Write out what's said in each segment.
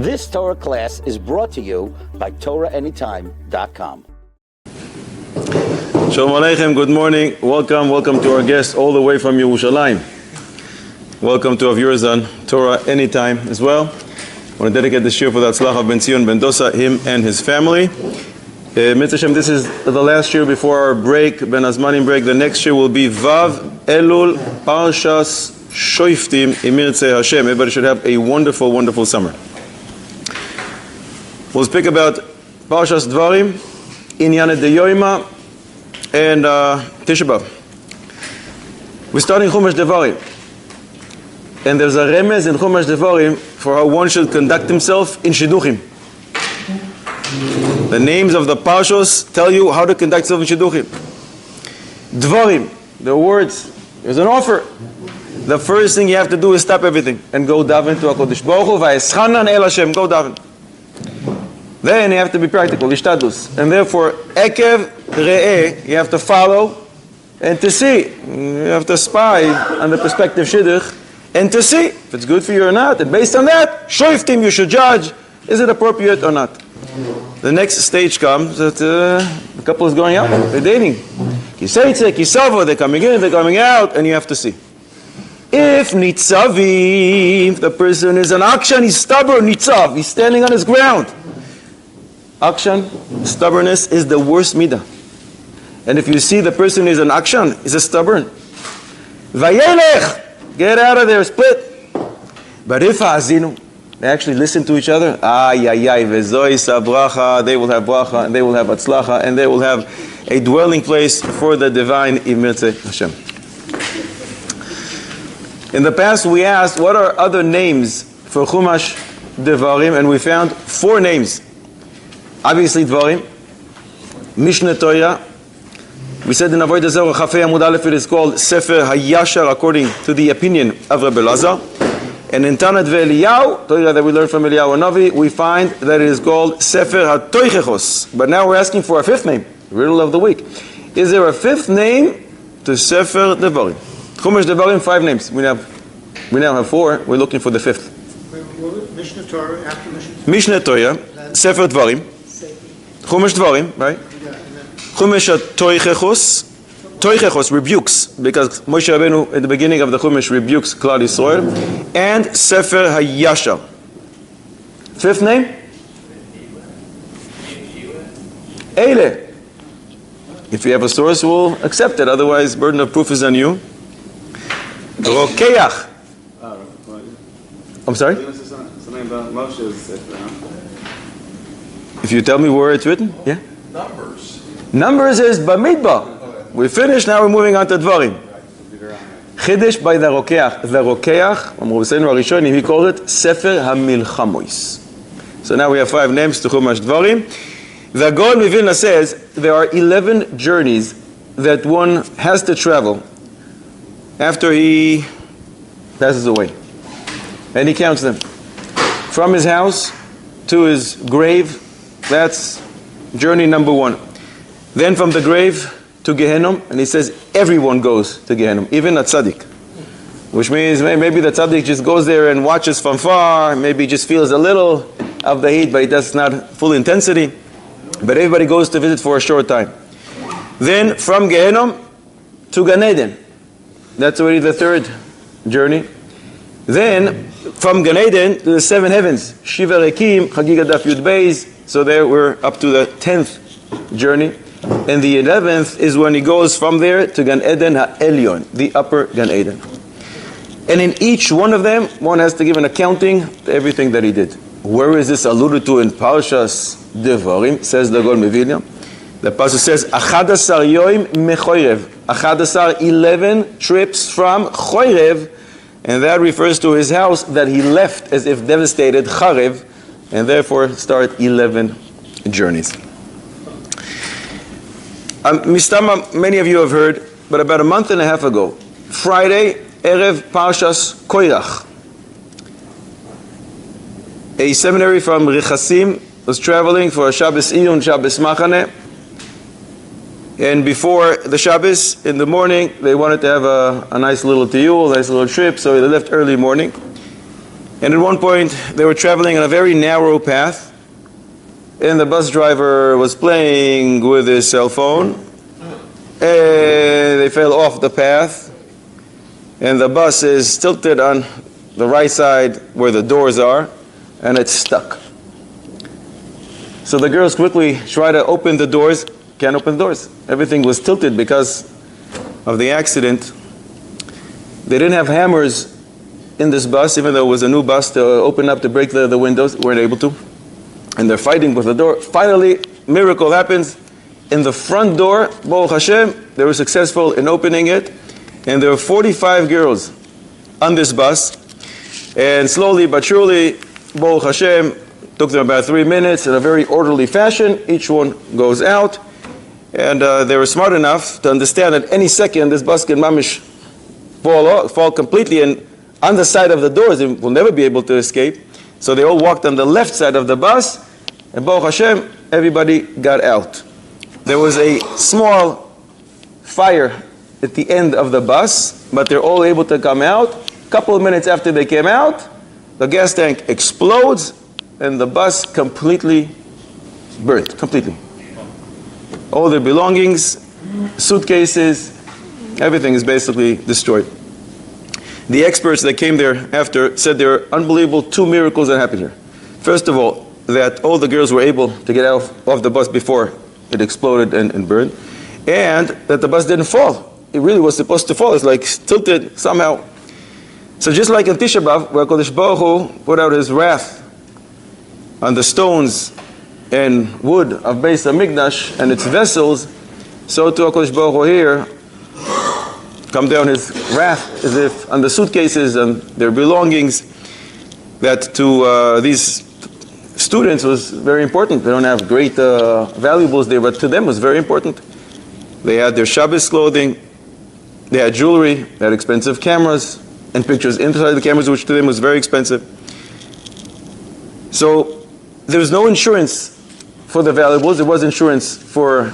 This Torah class is brought to you by TorahAnytime.com. Shalom Aleichem, good morning. Welcome to our guest all the way from Yerushalayim. Welcome to our viewers on Torah Anytime as well. I want to dedicate this year for the Atzlach of Ben Zion Ben Dosa, him and his family. Mitzvah Hashem, this is the last year before our break, Ben Azmanim break. The next year will be Vav Elul Parshas Shoiftim Imirtzeh Hashem. Everybody should have a wonderful, wonderful summer. We'll speak about Parshas Devarim, Inyan Deyoima, and Tisha B'Av. We're starting Chumash Devarim. And there's a remez in Chumash Devarim for how one should conduct himself in Shidduchim. The names of the Parshos tell you how to conduct yourself in Shidduchim. Devarim, the words, there's an offer. The first thing you have to do is stop everything and go daven to HaKadosh Baruch Hu, va'eschanan el Hashem, go daven. Then you have to be practical, ishtadus. And therefore, ekev re'eh, you have to follow and to see. You have to spy on the perspective Shidduch and to see if it's good for you or not. And based on that, shoiftim, you should judge, is it appropriate or not. The next stage comes that the couple is going out, they're dating. Kiseitze, kisavo, they're coming in, they're coming out, and you have to see. If nitzavim, the person is an akshan, he's stubborn, nitzav, he's standing on his ground. Akshan, stubbornness, is the worst midah. And if you see the person is an akshan, is a stubborn, vayelech, get out of there, split. But if ha'azinu, they actually listen to each other, vezoy sabracha, they will have bracha, and they will have atzlacha, and they will have a dwelling place for the divine Imirtzeh Hashem. In the past we asked, what are other names for Chumash Devarim, and we found 4 names. Obviously Devarim, Mishneh Torah. We said in Avodah Zarah Chafei Amud Aleph it is called Sefer HaYashar according to the opinion of Rebbe Lazar. And in Tanat ve'Eliyahu, Torah that we learned from Eliyahu Navi, we find that it is called Sefer HaToichechos. But now we're asking for a 5th name, riddle of the week. Is there a 5th name to Sefer Devarim? Chumash Devarim, 5 names. We now have 4. We're looking for the 5th. Mishneh Torah after Mishneh Torah, Sefer Devarim, Chumash Devarim, right? Chumash Toichechos. Toichechos rebukes, because Moshe Rabbeinu at the beginning of the Chumash rebukes Klal Yisrael, and Sefer HaYashar. 5th name? Eile. If you have a source, we'll accept it. Otherwise, burden of proof is on you. Rokeach. I'm sorry? Something about Moshe's Sefer. If you tell me where it's written, yeah? Numbers is Bamidbar. We finished, now we're moving on to Devarim. Chiddush by the Rokeach. The Rokeach, Rabbeinu Harishonim, he called it Sefer HaMilchamois. So now we have 5 names to Chumash Devarim. The Gaon Mivilna says there are 11 journeys that one has to travel after he passes away. And he counts them. From his house to his grave, that's journey number 1. Then from the grave to Gehenom, and he says everyone goes to Gehenom, even a tzaddik. Which means maybe the tzaddik just goes there and watches from far, maybe just feels a little of the heat, but that's not full intensity. But everybody goes to visit for a short time. Then from Gehenom to Gan Eden. That's already the 3rd journey. Then from Gan Eden to the 7 heavens. Shiva Rekim, Chagiga Daf Yud Beis. So there we're up to the 10th journey. And the 11th is when he goes from there to Gan Eden HaElyon, the upper Gan Eden. And in each one of them, one has to give an accounting to everything that he did. Where is this alluded to in Parshas Devarim? Says the Gaon Mivilna. The passage says, Achadasar yoim mechoirev. 11 trips from Choirev. And that refers to his house that he left as if devastated, Charev. And therefore start 11 journeys. Mistama, many of you have heard, but about a month and a half ago, Friday, Erev Parshas Koirach, a seminary from Rechasim was traveling for a Shabbos Iyun, Shabbos Machane, and before the Shabbos, in the morning, they wanted to have a nice little tiyul, a nice little trip, so they left early morning. And at one point, they were traveling on a very narrow path, and the bus driver was playing with his cell phone, and they fell off the path, and the bus is tilted on the right side where the doors are, and it's stuck. So the girls quickly try to open the doors, can't open the doors. Everything was tilted because of the accident. They didn't have hammers in this bus, even though it was a new bus, to open up, to break the windows. Weren't able to. And they're fighting with the door. Finally, miracle happens. In the front door, Baruch Hashem, they were successful in opening it. And there were 45 girls on this bus. And slowly but surely, Baruch Hashem, took them about 3 minutes in a very orderly fashion. Each one goes out. And they were smart enough to understand that any second this bus can mamish fall completely, and on the side of the doors they will never be able to escape. So they all walked on the left side of the bus, and Baruch Hashem, everybody got out. There was a small fire at the end of the bus, but they're all able to come out. A couple of minutes after they came out, the gas tank explodes, and the bus completely burnt, completely. All their belongings, suitcases, everything is basically destroyed. The experts that came there after said there are unbelievable 2 miracles that happened here. First of all, that all the girls were able to get out of the bus before it exploded and burned, and that the bus didn't fall. It really was supposed to fall. It's like tilted somehow. So just like in Tisha B'Av, where Kodesh Baruch Hu put out his wrath on the stones and wood of Beis HaMikdash and its vessels, so too HaKadosh Baruch Hu here come down his wrath as if on the suitcases and their belongings, that to these students was very important. They don't have great valuables there, but to them was very important. They had their Shabbos clothing, they had jewelry, they had expensive cameras and pictures inside the cameras, which to them was very expensive. So there was no insurance for the valuables. There was insurance for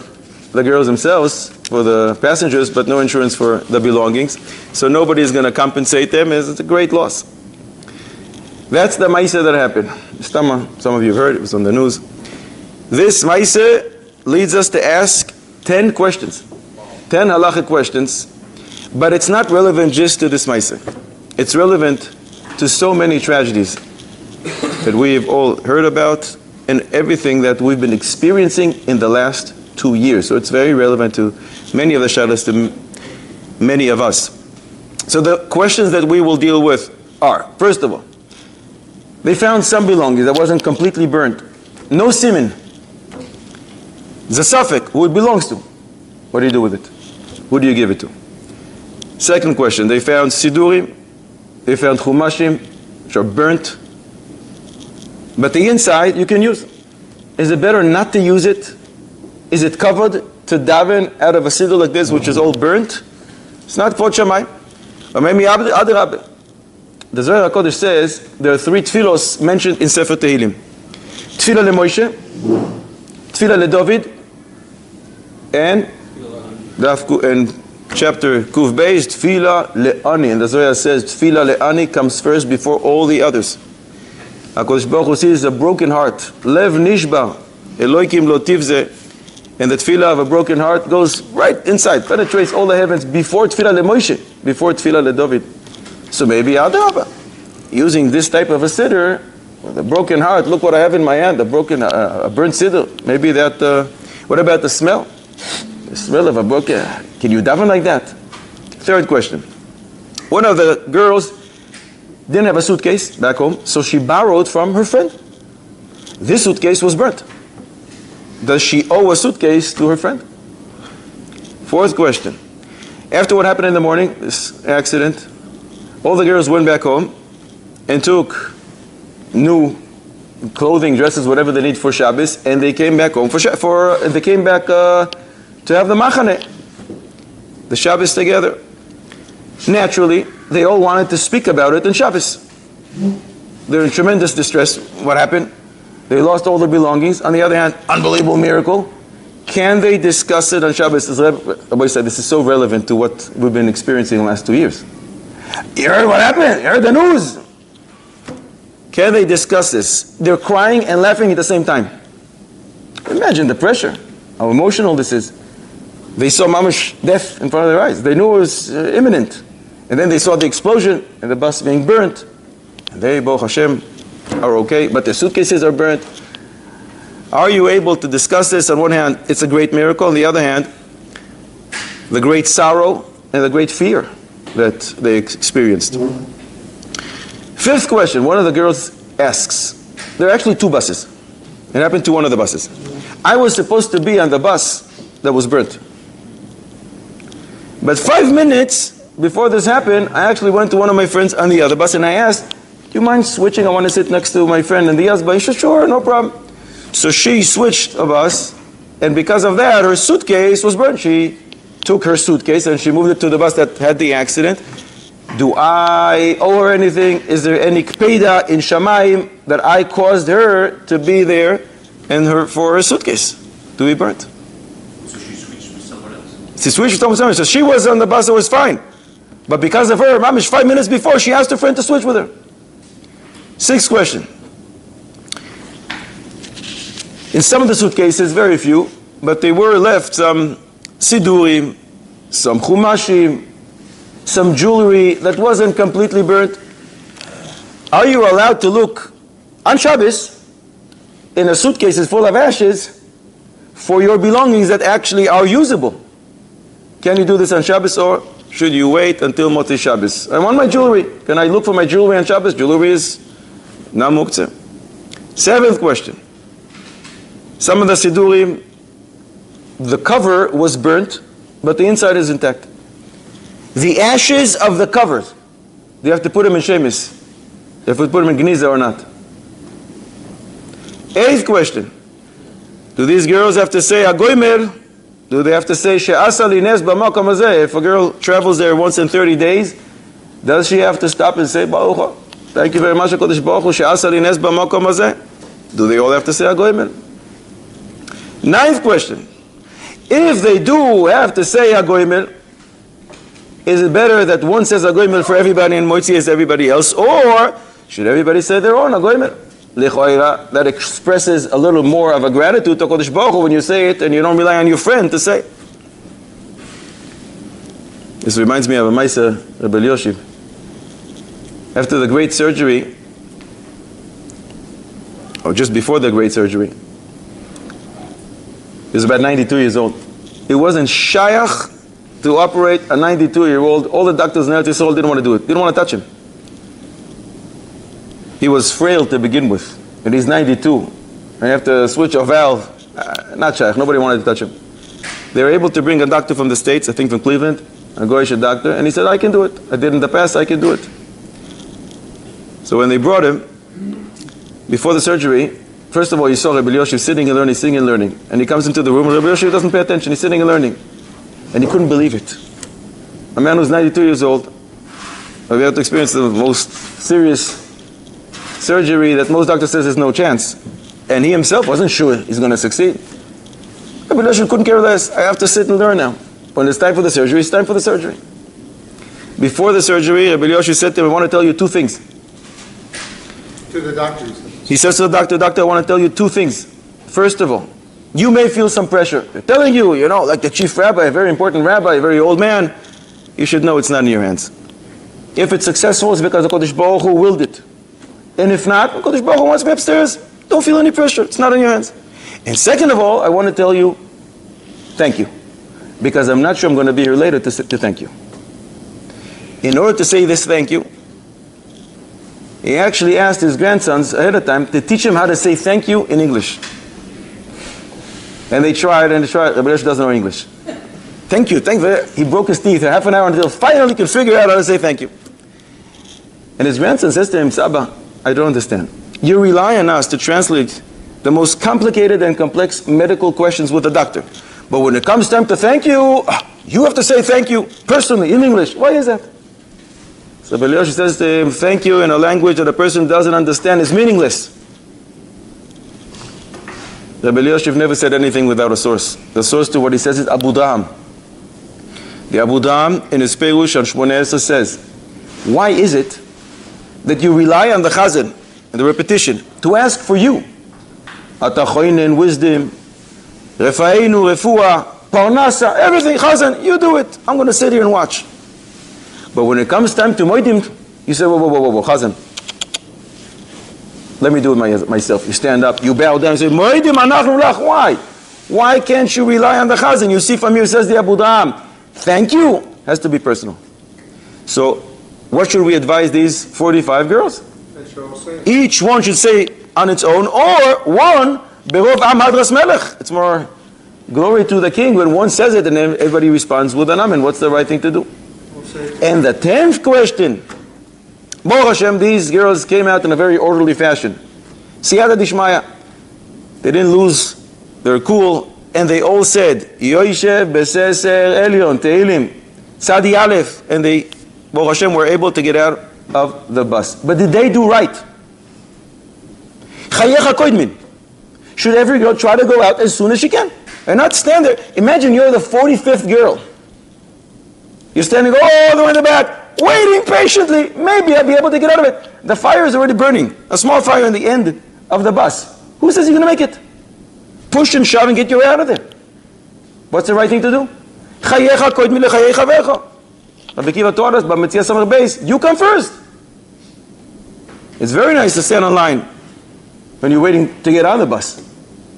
the girls themselves, for the passengers, but no insurance for the belongings. So nobody is going to compensate them. It's a great loss. That's the Maaseh that happened. Some of you have heard, it was on the news. This Maaseh leads us to ask 10 questions, 10 halachic questions, but it's not relevant just to this Maaseh. It's relevant to so many tragedies that we've all heard about and everything that we've been experiencing in the last 2 years. So it's very relevant to many of the shadows, to many of us. So the questions that we will deal with are, first of all, they found some belongings that wasn't completely burnt. No siman. The suffix, who it belongs to. What do you do with it? Who do you give it to? Second question, they found Siddurim, they found Chumashim, which are burnt. But the inside, you can use. Is it better not to use it? Is it covered to daven out of a siddur like this, which is all burnt? It's not kvod shamayim. Or maybe adrabah. The Zohar HaKodesh says there are 3 tfilos mentioned in Sefer Tehillim. Tfilah leMoshe, Tfilah leDavid, and chapter Kuf Beis, Tfilah leAni. And the Zohar says Tfilah leAni comes first before all the others. HaKodesh Baruch Hu sees a broken heart. Lev nishba, Elokim lo tivze. And the tefillah of a broken heart goes right inside, penetrates all the heavens before tefillah leMoshe, before tefillah leDavid. So maybe adrabah, using this type of a siddur, with a broken heart, look what I have in my hand, a burnt siddur. Maybe that, what about the smell? The smell of a broken, can you daven like that? Third question. One of the girls didn't have a suitcase back home, so she borrowed from her friend. This suitcase was burnt. Does she owe a suitcase to her friend? Fourth question. After what happened in the morning, this accident, all the girls went back home and took new clothing, dresses, whatever they need for Shabbos, and they came back home to have the machane, the Shabbos together. Naturally, they all wanted to speak about it in Shabbos. They're in tremendous distress. What happened? They lost all their belongings. On the other hand, unbelievable miracle. Can they discuss it on Shabbos? As Rabbi said, this is so relevant to what we've been experiencing the last 2 years. You heard what happened? You heard the news? Can they discuss this? They're crying and laughing at the same time. Imagine the pressure, how emotional this is. They saw mamash death in front of their eyes. They knew it was imminent. And then they saw the explosion and the bus being burnt. And they, Baruch Hashem, are okay, but their suitcases are burnt. Are you able to discuss this? On one hand, it's a great miracle. On the other hand, the great sorrow and the great fear that they experienced. Fifth question, one of the girls asks, there are actually two buses. It happened to one of the buses. I was supposed to be on the bus that was burnt. But 5 minutes before this happened, I actually went to one of my friends on the other bus and I asked, do you mind switching? I want to sit next to my friend in the other bus. She said, sure, no problem. So she switched a bus, and because of that, her suitcase was burnt. She took her suitcase and she moved it to the bus that had the accident. Do I owe her anything? Is there any kpeda in Shamayim that I caused her to be there and for her suitcase to be burnt? So she switched with someone else? She switched with someone else. So she was on the bus, it was fine. But because of her, mamish, 5 minutes before, she asked her friend to switch with her. Sixth question. In some of the suitcases, very few, but they were left some Siddurim, some Chumashim, some jewelry that wasn't completely burnt. Are you allowed to look on Shabbos in a suitcase full of ashes for your belongings that actually are usable? Can you do this on Shabbos, or should you wait until Motzi Shabbos? I want my jewelry. Can I look for my jewelry on Shabbos? Jewelry is na muktzeh. Seventh question. Some of the Siddurim, the cover was burnt, but the inside is intact. The ashes of the covers, do you have to put them in shemis? You have to put them in gniza or not? Eighth question. Do these girls have to say agoymer? Do they have to say she'asa li nes b'makom hazeh? If a girl travels there once in 30 days, does she have to stop and say Baruch? Thank you very much, HaKadosh Baruch Hu, she'asa li nes b'makom hazeh? Do they all have to say agoymer? Ninth question. If they do have to say agoymer, is it better that one says agoymer for everybody and moitzi is everybody else, or should everybody say their own agoymer? Lechoira, that expresses a little more of a gratitude to Kodesh Baruch Hu when you say it and you don't rely on your friend to say. This reminds me of a Maisa, Rebbe Yoshiv. After the great surgery, or just before the great surgery, he was about 92 years old. It wasn't shayach to operate a 92-year-old. All the doctors in Eretz Yisrael didn't want to do it. Didn't want to touch him. He was frail to begin with, and he's 92. And you have to switch a valve. Not shayach. Nobody wanted to touch him. They were able to bring a doctor from the States, I think from Cleveland, a Goyish doctor, and he said, I can do it. I did in the past, I can do it. So when they brought him, before the surgery, first of all, you saw Rebbe Yoshiv sitting and learning, sitting and learning. And he comes into the room, and Rebbe Yoshiv doesn't pay attention, he's sitting and learning. And he couldn't believe it. A man who's 92 years old, we have to experience the most serious surgery that most doctors says there's no chance. And he himself wasn't sure he's going to succeed. Rebbe Yoshiv couldn't care less. I have to sit and learn now. When it's time for the surgery, it's time for the surgery. Before the surgery, Rebbe Yoshiv said to him, I want to tell you two things. To the doctors. He says to the doctor, Doctor, I want to tell you two things. First of all, you may feel some pressure. They're telling you, like the chief rabbi, a very important rabbi, a very old man, you should know it's not in your hands. If it's successful, it's because the Kodesh Baruch Hu willed it. And if not, the Kodesh Baruch Hu wants me upstairs. Don't feel any pressure. It's not in your hands. And second of all, I want to tell you, thank you. Because I'm not sure I'm going to be here later to thank you. In order to say this thank you, he actually asked his grandsons ahead of time to teach him how to say thank you in English. And they tried and they tried. Rebbe Yoshiv doesn't know English. Thank you, thank you. He broke his teeth half an hour until finally he could figure out how to say thank you. And his grandson says to him, Saba, I don't understand. You rely on us to translate the most complicated and complex medical questions with the doctor. But when it comes time to thank you, you have to say thank you personally in English. Why is that? So Rebbe Yoshiv says to him, thank you in a language that a person doesn't understand is meaningless. Rebbe Yoshiv never said anything without a source. The source to what he says is Abu Dam. The Abu Dam in his Perush on Shmoneh Esrei says, why is it that you rely on the Chazan and the repetition, to ask for you. Atachoinen, wisdom, refainu, refuah, parnasa, everything, chazan, you do it. I'm going to sit here and watch. But when it comes time to moedim, you say, whoa, chazan. Let me do it myself. You stand up, you bow down, and say, moedim anachnu lach. Why? Why can't you rely on the chazan? You see from here, says the Abu Da'am, thank you. Has to be personal. So, what should we advise these 45 girls? Each one should say on its own, or one, berov am hadras melech. It's more glory to the king when one says it and everybody responds with an amen. What's the right thing to do? And the 10th question, Baruch Hashem, these girls came out in a very orderly fashion. Siyata dishmaya. They didn't lose their cool, and they all said, Yoishev beseser elyon teilim, Sadi Aleph, and they, Baruch Hashem, were able to get out of the bus. But did they do right? Chayecha koidmin. Should every girl try to go out as soon as she can and not stand there? Imagine you're the 45th girl. You're standing all the way in the back, waiting patiently. Maybe I'll be able to get out of it. The fire is already burning. A small fire in the end of the bus. Who says you're going to make it? Push and shove and get your way out of there. What's the right thing to do? Chayecha koidmin lechayecha vecha. Rabbi Akiva taught us, but Metzias Samar Beis, you come first. It's very nice to stand online when you're waiting to get on the bus.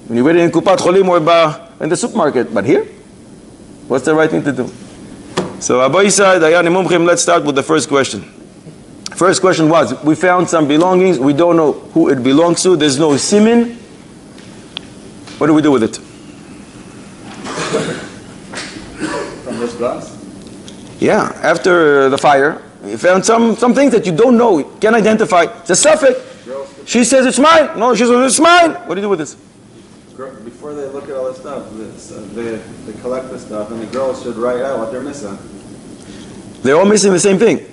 When you're waiting in Kupat Cholim or in the supermarket. But here, what's the right thing to do? So Abba Yisai, Dayani Mumchim, let's start with the first question. First question was, we found some belongings, we don't know who it belongs to, there's no simin. What do we do with it? From this bus? Yeah, after the fire, you found some things that you don't know, you can't identify. It's a suffix. She says it's mine. No, she says it's mine. What do you do with this? Before they look at all this stuff, they collect the stuff, and the girls should write out what they're missing. They're all missing the same thing.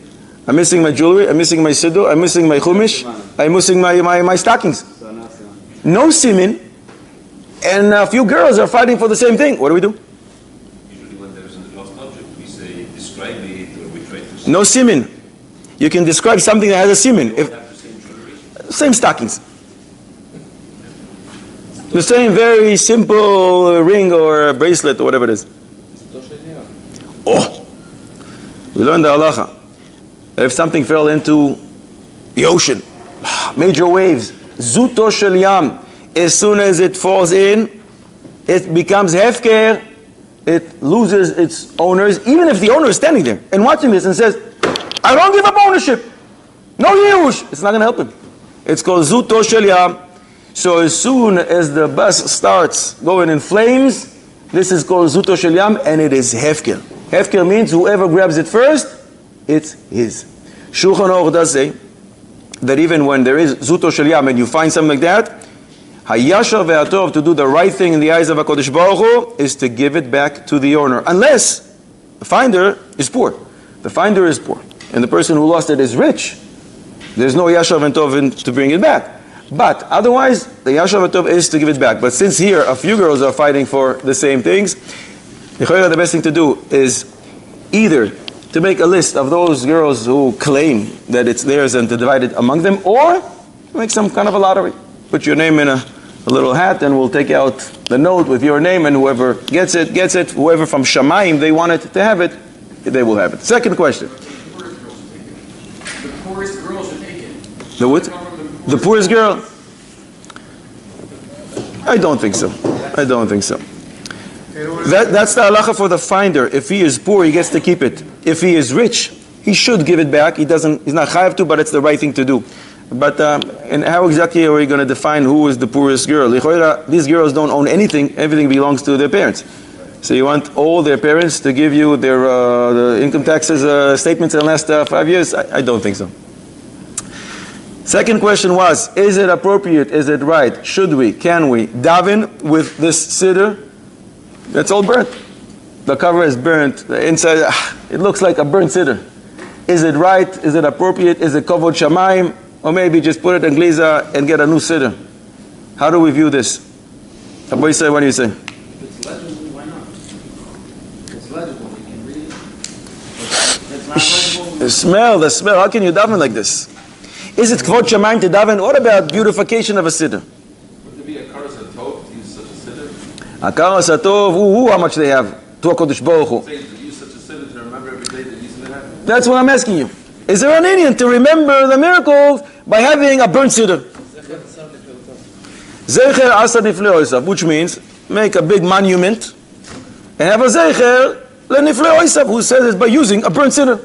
I'm missing my jewelry, I'm missing my siddur, I'm missing my chumash, I'm missing my stockings. So No simin, and a few girls are fighting for the same thing. What do we do? Usually when there's a lost object, we say describe it, or we try to... No simin. You can describe something that has a simin. Have the same jewelry. Same stockings. The same very simple ring or bracelet or whatever it is. Oh! We learned the halacha. If something fell into the ocean, major waves, zuto shel yam, as soon as it falls in, it becomes hefker, it loses its owners, even if the owner is standing there and watching this and says, I don't give up ownership. No yirush. It's not going to help him. It's called zuto shel yam. So as soon as the bus starts going in flames, this is called zuto shel yam, and it is hefker. Hefker means whoever grabs it first, it's his. Shulchan Aruch does say that even when there is zuto shel yam and you find something like that, hayashar ve'atov, to do the right thing in the eyes of HaKadosh Baruch Hu, is to give it back to the owner, unless the finder is poor. The finder is poor, and the person who lost it is rich. There's no yashar ve'atov to bring it back. But otherwise, the yashar ve'atov is to give it back. But since here a few girls are fighting for the same things, the best thing to do is either to make a list of those girls who claim that it's theirs and to divide it among them, or make some kind of a lottery. Put your name in a little hat and we'll take out the note with your name, and whoever gets it, gets it. Whoever from Shamayim they want it to have it, they will have it. Second question. The poorest girls are taken. The what? The poorest girl? I don't think so. I don't think so. That's the halacha for the finder. If he is poor, he gets to keep it. If he is rich, he should give it back. He's not chayav to, but it's the right thing to do. But and how exactly are we going to define who is the poorest girl? These girls don't own anything. Everything belongs to their parents. So you want all their parents to give you their the income taxes statements in the last 5 years? I don't think so. Second question was, is it appropriate? Is it right? Should we? Can we daven with this siddur? It's all burnt. The cover is burnt. The inside, it looks like a burnt siddur. Is it right? Is it appropriate? Is it kavod shamayim? Or maybe just put it in gliza and get a new siddur? How do we view this? Abu Yisai, what do you say? If it's legible, why not? If it's legible, we can read it. If it's not legible, The smell. How can you daven like this? Is it kvod shamayim to daven? What about beautification of a siddur? Would there be a karas atov to use such a siddur? Akaras atov, how much they have to HaKadosh Baruch Hu. Say to use such a siddur to remember every day that these happened. That's what I'm asking you. Is there an Indian to remember the miracles by having a burnt siddur? Zecher asa niflei oisav, which means make a big monument and have a zecher leniflei oisav, who says it's by using a burnt siddur.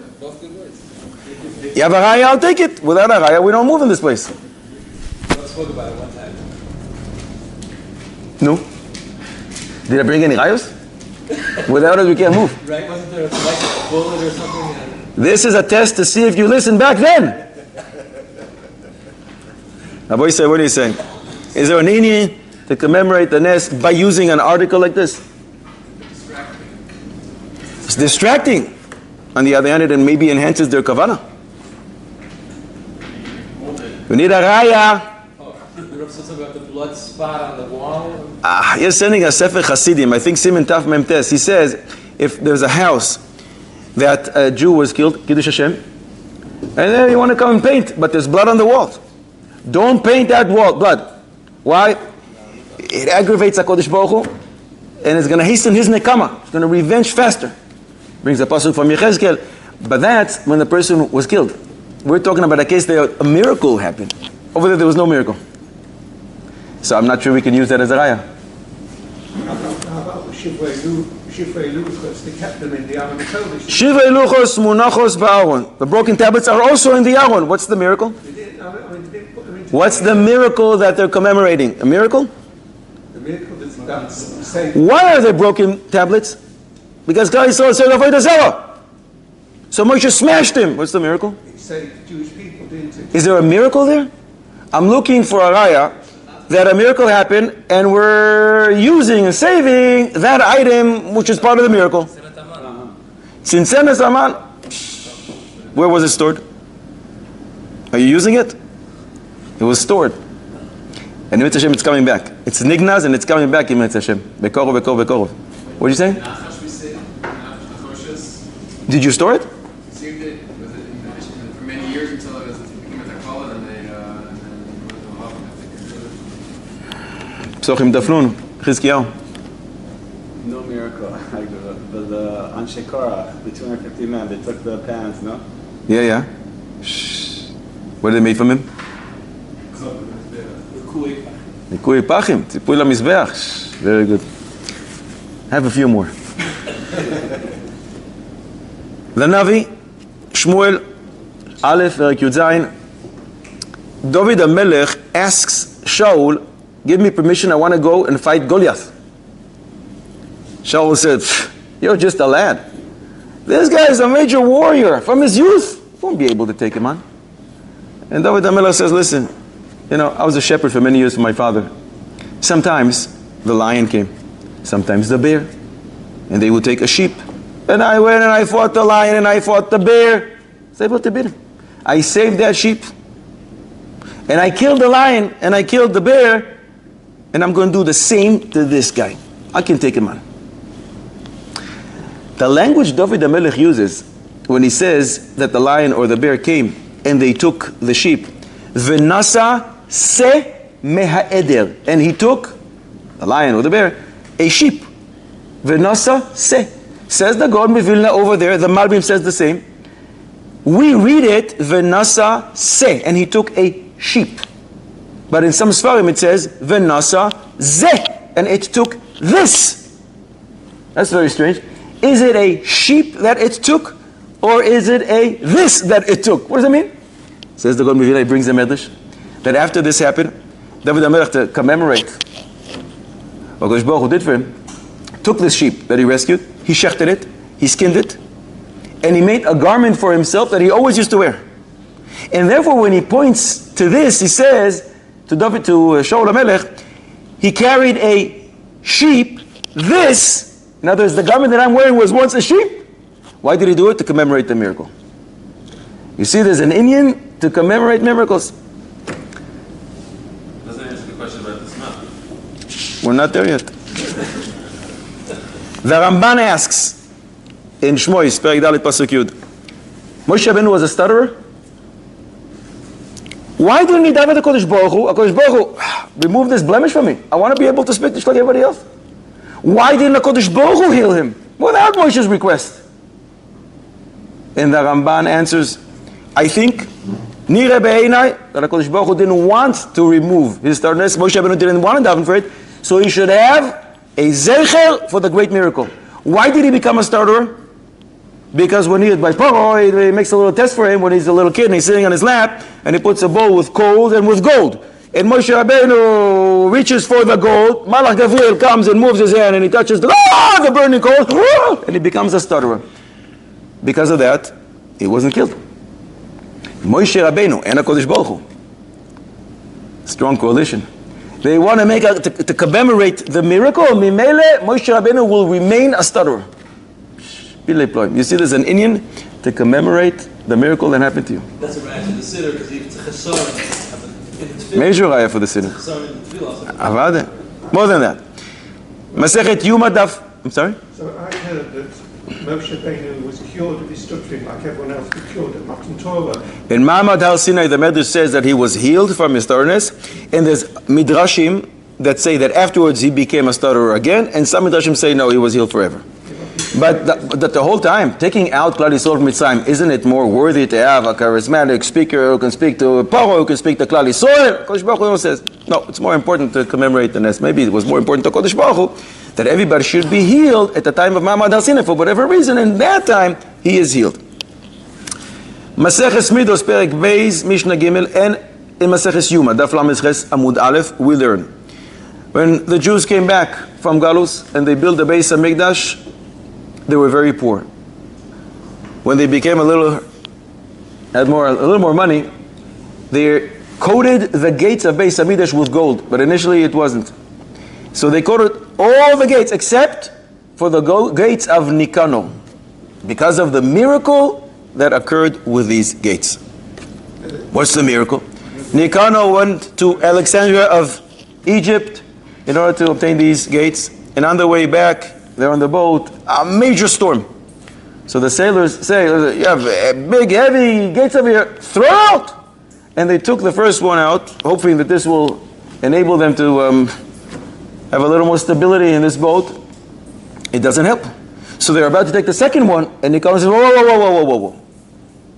You have a raya, I'll take it. Without a raya, we don't move in this place. We spoke about it one time. No. Did I bring any rayos? Without it, we can't move. Right? Wasn't there like a bullet or something? This is a test to see if you listened back then. Now, boy, say, what are you saying? Is there an Indian to commemorate the Nes by using an article like this? It's distracting. On the other hand, it maybe enhances their kavanah. You need a raya. Oh, the Rav says about the blood spot on the wall. You're sending a Sefer Hasidim. I think Siman Taf Mem Tes. He says, if there's a house that a Jew was killed, Kiddush Hashem, and then you want to come and paint, but there's blood on the walls. Don't paint that wall, blood. Why? It aggravates HaKadosh Baruch Hu, and it's going to hasten his nekama. It's going to revenge faster. Brings a pasuk from Yechezkel. But that's when the person was killed. We're talking about a case that a miracle happened. Over there was no miracle. So I'm not sure we can use that as a raya. How about Shifrei Luchos? They kept them in the Aron Kodesh. Shivei luchos munachos ba'aron. The broken tablets are also in the Aron. What's the miracle? They didn't put them into What's the miracle that they're commemorating? A miracle? the miracle that's saved. Why are there broken tablets? Because God Yisrael said avodah zarah. So Moshe smashed him. What's the miracle? It saved the Jewish people, didn't it? Is there a miracle there? I'm looking for a raya that a miracle happened and we're using and saving that item which is part of the miracle. Sinsenes Aman. Where was it stored? Are you using it? It was stored. And Yitzhak Hashem, it's coming back. It's nignaz and it's coming back, Yitzhak Hashem. Bekorov, bekorov, bekorov. What did you say? Did you store it? Saved it for many years until it became a takala, and then Psochim Dafnun, Chizkiyahu. No miracle. Like the Anshe Korach, the 250 men, they took the pans, no? Yeah. Shh. What did they make from him? Nikui Pachim, Tzipui LaMizbeach. Shh. Very good. Have a few more. The Navi, Shmuel, Aleph, Perek Yud Zayin. David HaMelech asks Shaul, give me permission, I want to go and fight Goliath. Shaul said, you're just a lad. This guy is a major warrior from his youth. Won't be able to take him on. And David HaMelech says, listen, I was a shepherd for many years for my father. Sometimes the lion came, sometimes the bear, and they would take a sheep. And I went and I fought the lion and I fought the bear. I was able to beat him. I saved that sheep. And I killed the lion and I killed the bear. And I'm going to do the same to this guy. I can take him on. The language David HaMelech uses when he says that the lion or the bear came and they took the sheep. V'nasa se meha'eder. And he took, the lion or the bear, a sheep. V'nasa se. Says the God Mevilna over there, the Malbim says the same. We read it, V'nasa se, and he took a sheep. But in some Sfarim it says, V'nasa ze, and it took this. That's very strange. Is it a sheep that it took, or is it a this that it took? What does it mean? Says the God Mevilna, he brings the Medrash, that after this happened, David HaMelech, to commemorate what Kodesh Baruch Hu did for him, took this sheep that he rescued, he shechted it, he skinned it, and he made a garment for himself that he always used to wear. And therefore, when he points to this, he says to Shaul HaMelech, he carried a sheep. This, in other words, the garment that I'm wearing was once a sheep. Why did he do it? To commemorate the miracle. You see, there's an Indian to commemorate miracles. Doesn't answer the question about the smell. We're not there yet. The Ramban asks in Shmois, Perek Dalet Pasuk Yud, Moshe Rabbeinu was a stutterer? Why didn't he daven to Kodesh Baruch Hu? HaKadosh Baruch Hu, remove this blemish from me. I want to be able to speak just like everybody else. Why didn't HaKadosh Baruch Hu heal him without Moshe's request? And the Ramban answers, I think, Nire be'einai, that HaKadosh Baruch Hu didn't want to remove his stubbornness. Moshe Rabbeinu didn't want to daven for it, so he should have a zecher for the great miracle. Why did he become a stutterer? Because when he is by Paro, he makes a little test for him when he's a little kid and he's sitting on his lap and he puts a bowl with coal and with gold. And Moshe Rabbeinu reaches for the gold. Malach Gabriel comes and moves his hand and he touches the burning coal and he becomes a stutterer. Because of that, he wasn't killed. Moshe Rabbeinu and HaKadosh Baruch Hu, strong coalition. They want to make to commemorate the miracle. Mimele, Moshe Rabbeinu will remain a stutterer. You see, there's an Indian to commemorate the miracle that happened to you. That's a right to the Siddur because it's a chesar. Major raya for the Siddur. More than that. Masechet Yuma Daf. I'm sorry? So I heard that Moshe Rabbeinu was cured of his stuttering like everyone else was cured at Matan Torah. In Ma'amad Har Sinai, the Medrash says that he was healed from his stubbornness, and there's Midrashim that say that afterwards he became a stutterer again, and some Midrashim say no, he was healed forever. But the whole time, taking out Klal Yisrael from Mitzrayim, isn't it more worthy to have a charismatic speaker who can speak to Paro, who can speak to Klal Yisrael? Kodesh Baruch Hu says, no, it's more important to commemorate the nest. Maybe it was more important to Kodesh Baruch Hu that everybody should be healed at the time of Ma'amad Har Sinai for whatever reason, and that time he is healed. Maseches Midos Perek Beis Mishnah Gimel, and in Maseches Yuma Daf Lamed Ches Amud Aleph we learn when the Jews came back from Galus and they built the Beis Hamikdash, they were very poor. When they became had a little more money, they coated the gates of Beis Hamikdash with gold, but initially it wasn't. So they coated all the gates except for the gates of Nikano, because of the miracle that occurred with these gates. What's the miracle? Nikano went to Alexandria of Egypt in order to obtain these gates, and on the way back, they're on the boat, a major storm. So the sailors say, you have big, heavy gates over here, throw out! And they took the first one out, hoping that this will enable them to have a little more stability in this boat. It doesn't help. So they're about to take the second one, and Nikano says, whoa.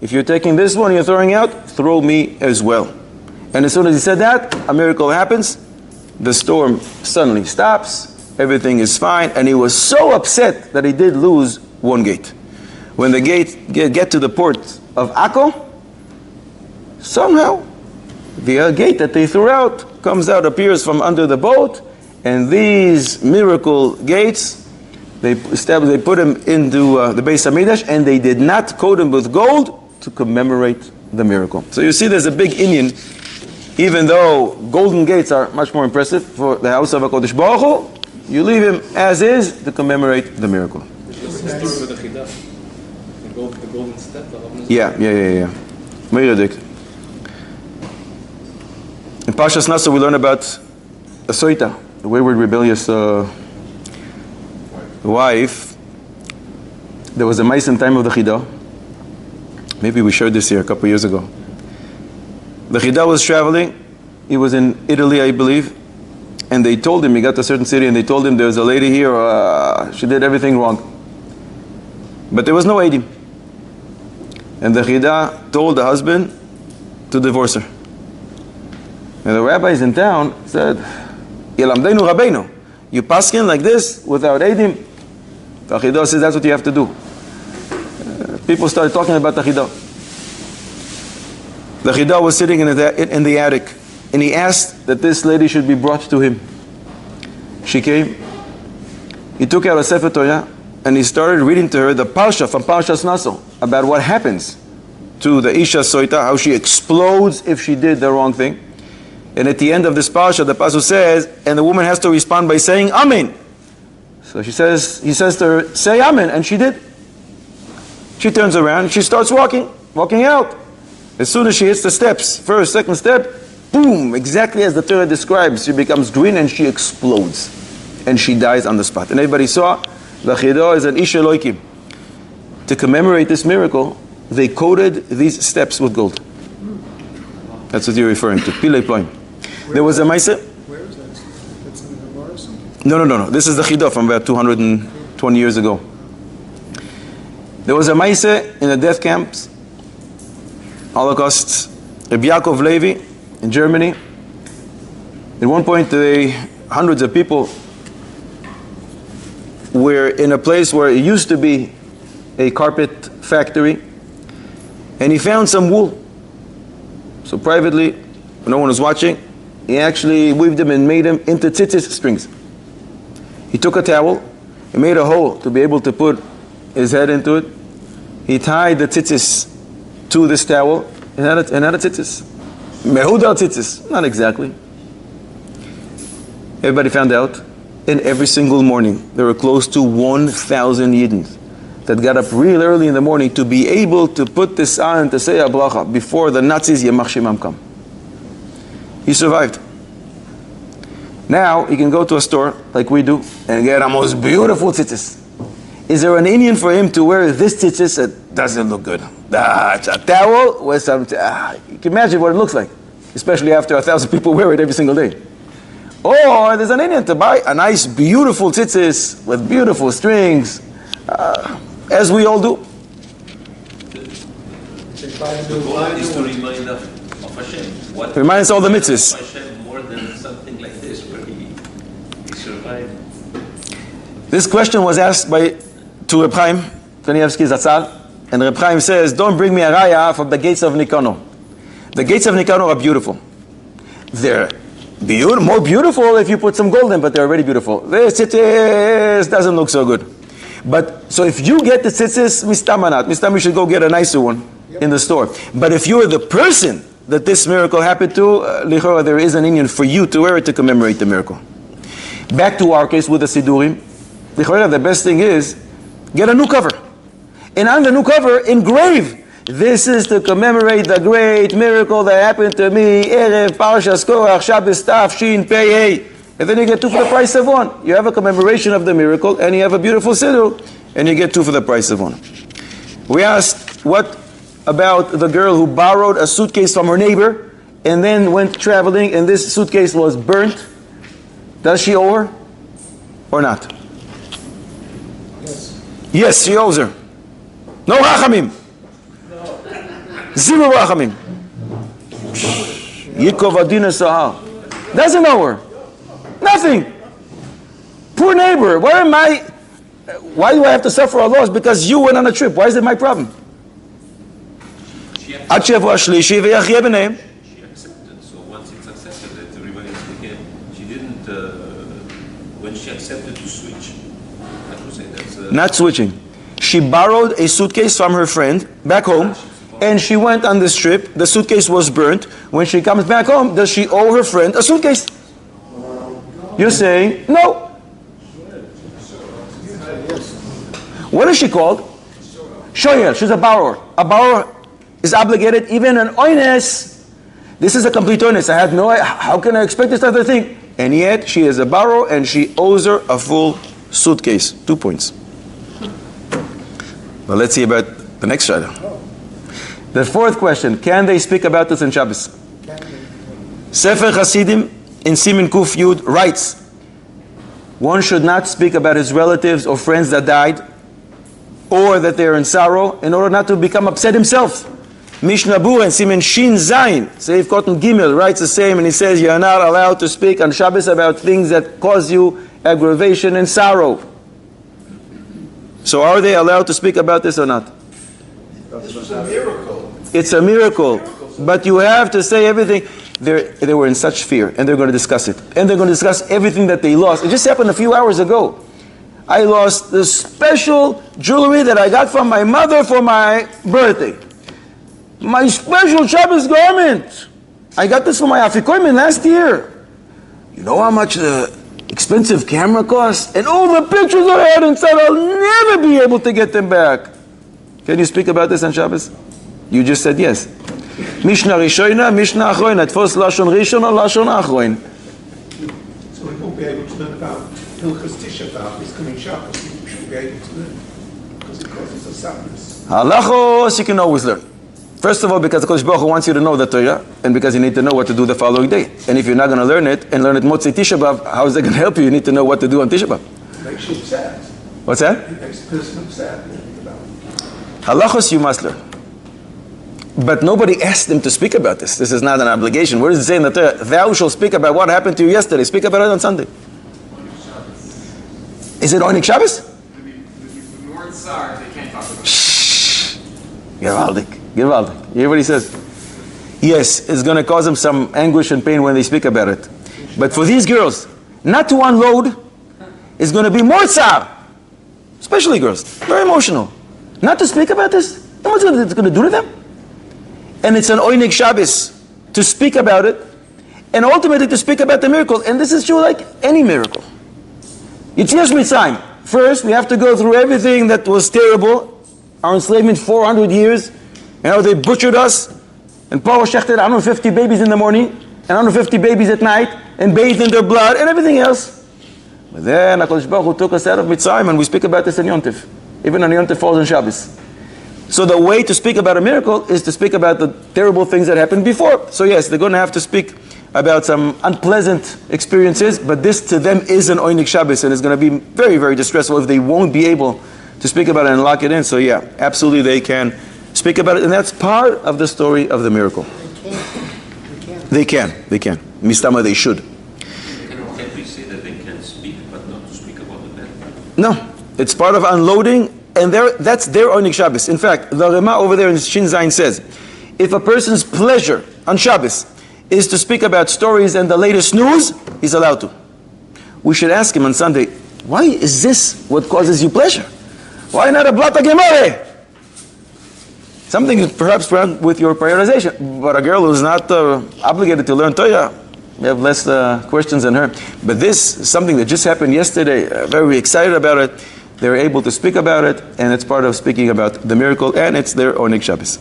If you're taking this one, you're throwing out, throw me as well. And as soon as he said that, a miracle happens. The storm suddenly stops. Everything is fine, and he was so upset that he did lose one gate. When the gate get to the port of Akko, somehow the gate that they threw out comes out, appears from under the boat, and these miracle gates, they put them into the Beis Hamikdash, and they did not coat them with gold to commemorate the miracle. So you see, there's a big Indian, even though golden gates are much more impressive for the house of HaKadosh Baruch Hu, you leave him as is to commemorate the miracle. The golden step. Yeah. Meiradik. In Pashas Naso we learn about a Soita, the wayward, rebellious wife. There was a mice in time of the Chidah. Maybe we shared this here a couple years ago. The Chidah was traveling. He was in Italy, I believe. And they told him, he got to a certain city, and they told him there's a lady here, she did everything wrong. But there was no Eidim. And the Chidah told the husband to divorce her. And the rabbis in town said, Yelamdeinu Rabbeinu, you paskin like this without Eidim? The Chidah says that's what you have to do. People started talking about the Chidah. The Chidah was sitting in the attic, and he asked that this lady should be brought to him. She came. He took out a Sefer Torah and he started reading to her the Parsha from Parshas Naso about what happens to the Isha Soita, how she explodes if she did the wrong thing. And at the end of this Parsha, the Pasuk says, and the woman has to respond by saying Amen. So he says to her, say Amen, and she did. She turns around and she starts walking out. As soon as she hits the steps, first, second step, boom, exactly as the Torah describes, she becomes green and she explodes. And she dies on the spot. And everybody saw, the Chidah is an Ish Eloikim. To commemorate this miracle, they coated these steps with gold. That's what you're referring to. Pilei ploim. There was a Maisa. Where is that? That's in the Gemara or something? No. This is the Chidduch from about 220 years ago. There was a Maisa in the death camps, Holocaust, Rabbi Yaakov Levi in Germany. At one point, hundreds of people were in a place where it used to be a carpet factory, and he found some wool. So privately, when no one was watching, he actually weaved them and made them into tzitzis strings. He took a towel, he made a hole to be able to put his head into it. He tied the tzitzis to this towel and had a tzitzis. Mehudal tzitzis, not exactly. Everybody found out, and every single morning there were close to 1,000 Yidden that got up real early in the morning to be able to put this on to say a bracha before the Nazis Yemach Shemam come. He survived. Now he can go to a store like we do and get a most beautiful tzitzis. Is there an Indian for him to wear this tzitzis that doesn't look good? It's a towel with some. You can imagine what it looks like, especially after 1,000 people wear it every single day. Or there's an Indian to buy a nice, beautiful tzitzis with beautiful strings, as we all do. The goal is to remind of Hashem. What Reminds all the mitzvahs. Hashem more than something like this where he survived. This question was asked to Reb Chaim Kanievsky Zatzal, and Reb Chaim says, don't bring me a raya from the gates of Nicanor. The gates of Nicanor are beautiful. They're more beautiful if you put some gold in, but they're already beautiful. This tzitzis doesn't look so good. But, so if you get the tzitzis, mistam you should go get a nicer one in the store. But if you're the person that this miracle happened to, lichora, there is an Indian for you to wear it to commemorate the miracle. Back to our case with the Siddurim. Lichora, the best thing is, get a new cover. And on the new cover, engrave, this is to commemorate the great miracle that happened to me, Erev Parshas Korach Shabbos Taf Shin Pei Hey. And then you get two for the price of one. You have a commemoration of the miracle, and you have a beautiful siddur, and you get two for the price of one. We asked, what about the girl who borrowed a suitcase from her neighbor, and then went traveling, and this suitcase was burnt? Does she owe her, or not? Yes, she owes her. No rachamim. Zero rachamim. Yikov Adina Sahar. Doesn't know her. Nothing. Poor neighbor. Why do I have to suffer a loss? Because you went on a trip. Why is it my problem? She accepted, so once it's accepted, that everybody is again. She didn't, when she accepted to switch, I would say that's... Not switching. She borrowed a suitcase from her friend back home, and she went on this trip. The suitcase was burnt. When she comes back home, does she owe her friend a suitcase? You're saying no. What is she called? Shoyer. She's a borrower. A borrower is obligated, even an oines. This is a complete oines. I have no idea. How can I expect this other thing? And yet, she is a borrower, and she owes her a full suitcase. 2 points. But let's see about the next shayla. The fourth question, can they speak about this in Shabbos? Sefer Hasidim in Siman Kuf Yud writes, one should not speak about his relatives or friends that died, or that they are in sorrow, in order not to become upset himself. Mishnah Bura in Siman Shin Zayin, Seif Kotan Gimel, writes the same, and he says, you are not allowed to speak on Shabbos about things that cause you aggravation and sorrow. So are they allowed to speak about this or not? This was a miracle. It's a miracle. But you have to say everything. They were in such fear, and they're going to discuss it. And they're going to discuss everything that they lost. It just happened a few hours ago. I lost the special jewelry that I got from my mother for my birthday. My special Shabbos garment. I got this for my Afikoyman last year. You know how much the expensive camera costs? And all the pictures I had inside, I'll never be able to get them back. Can you speak about this on Shabbos? You just said yes. Mishnah Rishoina, Mishnah Achroina. Tfos Lashon Rishon or Lashon Achroin. So we won't be able to learn about Hilchos Tisha B'Av this coming Shabbos. We should be able to learn because it causes us sadness. Halachos you can always learn. First of all, because the Kodesh Baruch Hu wants you to know the Torah, and because you need to know what to do the following day. And if you're not going to learn it, and learn it Motzei Tisha B'Av, how is that going to help you? You need to know what to do on Tisha B'Av. It makes you upset. What's that? It makes the person upset. when you think about it. Halachos you must learn. But nobody asked them to speak about this. This is not an obligation. Where does it say in the Torah, thou shalt speak about what happened to you yesterday? Speak about it on Sunday. Is it Onik Shabbos? The more tsar, they can't talk about it. Shh. Gewaldig. Gewaldig. You hear what he says? Yes, it's going to cause them some anguish and pain when they speak about it. But for these girls, not to unload is going to be more tsar. Especially girls. Very emotional. Not to speak about this? You know what it's going to do to them? And it's an Oinig Shabbos to speak about it, and ultimately to speak about the miracle. And this is true like any miracle. Yetzias Mitzrayim. First, we have to go through everything that was terrible. Our enslavement, 400 years. You know, they butchered us. And Paro shechted 150 babies in the morning, and 150 babies at night, and bathed in their blood, and everything else. But then HaKadosh Baruch Hu took us out of Mitzrayim, and we speak about this in Yom Tov. Even on Yom Tov falls on Shabbos. So the way to speak about a miracle is to speak about the terrible things that happened before. So yes, they're going to have to speak about some unpleasant experiences, but this to them is an Oinik Shabbos, and it's going to be very, very distressful if they won't be able to speak about it and lock it in. So yeah, absolutely they can speak about it, and that's part of the story of the miracle. They can. Mistama, they should. Can we say that they can speak, but not to speak about the bad? No, it's part of unloading, and that's their Oinik Shabbos. In fact, the Rema over there in Shin Zayin says, if a person's pleasure on Shabbos is to speak about stories and the latest news, he's allowed to. We should ask him on Sunday, why is this what causes you pleasure? Why not a Blata Gemara? Something is perhaps wrong with your prioritization. But a girl who's not obligated to learn Torah, we have less questions than her. But this is something that just happened yesterday. Very excited about it. They were able to speak about it, and it's part of speaking about the miracle, and it's their Onik Shabbos.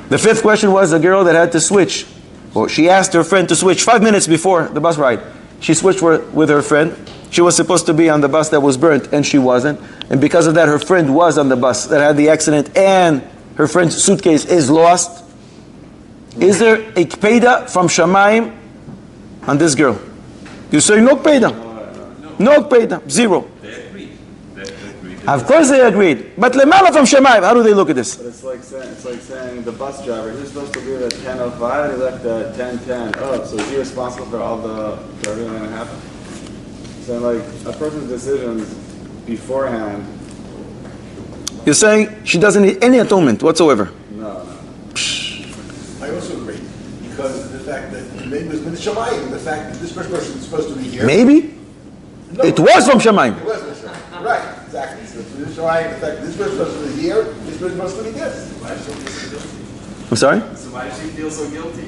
The fifth question was a girl that had to switch. Well, she asked her friend to switch 5 minutes before the bus ride. She switched with her friend. She was supposed to be on the bus that was burnt, and she wasn't. And because of that, her friend was on the bus that had the accident, and her friend's suitcase is lost. Is there a kpeda from Shamayim on this girl? You say no kpeda. No kpeda. Zero. They agreed. Of course they agreed. But lemala from Shamayim, how do they look at this? But it's like saying the bus driver, he's supposed to be there at 10:05 and he left at 10:10. Oh, so is he responsible for everything that happened? So like a person's decisions beforehand. You're saying she doesn't need any atonement whatsoever. No. I also agree, because the fact that maybe it was with Shamayim, the fact that this first person is supposed to be here. Maybe? No, It was from Shamayim. It was with Shamayim. Right, exactly. So with Shamayim, the fact that this person is supposed to be here, this person is supposed to be this. Why is she so guilty? I'm sorry? So why does she feel so guilty?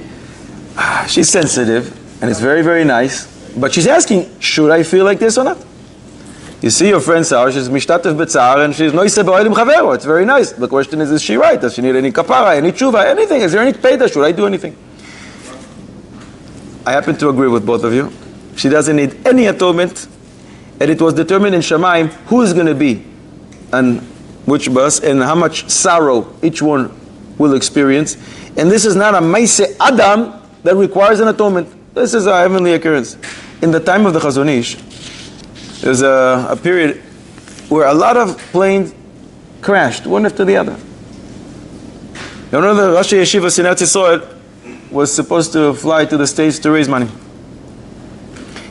She's sensitive, and it's very, very nice. But she's asking, should I feel like this or not? You see your friend's house, she's mishtatev b'tzar, and she's noise b'oidim chavero. It's very nice. The question is she right? Does she need any kapara, any tshuva, anything? Is there any peda? Should I do anything? I happen to agree with both of you. She doesn't need any atonement, and it was determined in Shamayim who is going to be on which bus and how much sorrow each one will experience. And this is not a Maise Adam that requires an atonement. This is a heavenly occurrence. In the time of the Chazon Ish, there's a period where a lot of planes crashed, one after the other. You know, the Rosh Yeshiva Sinat Yisrael was supposed to fly to the States to raise money.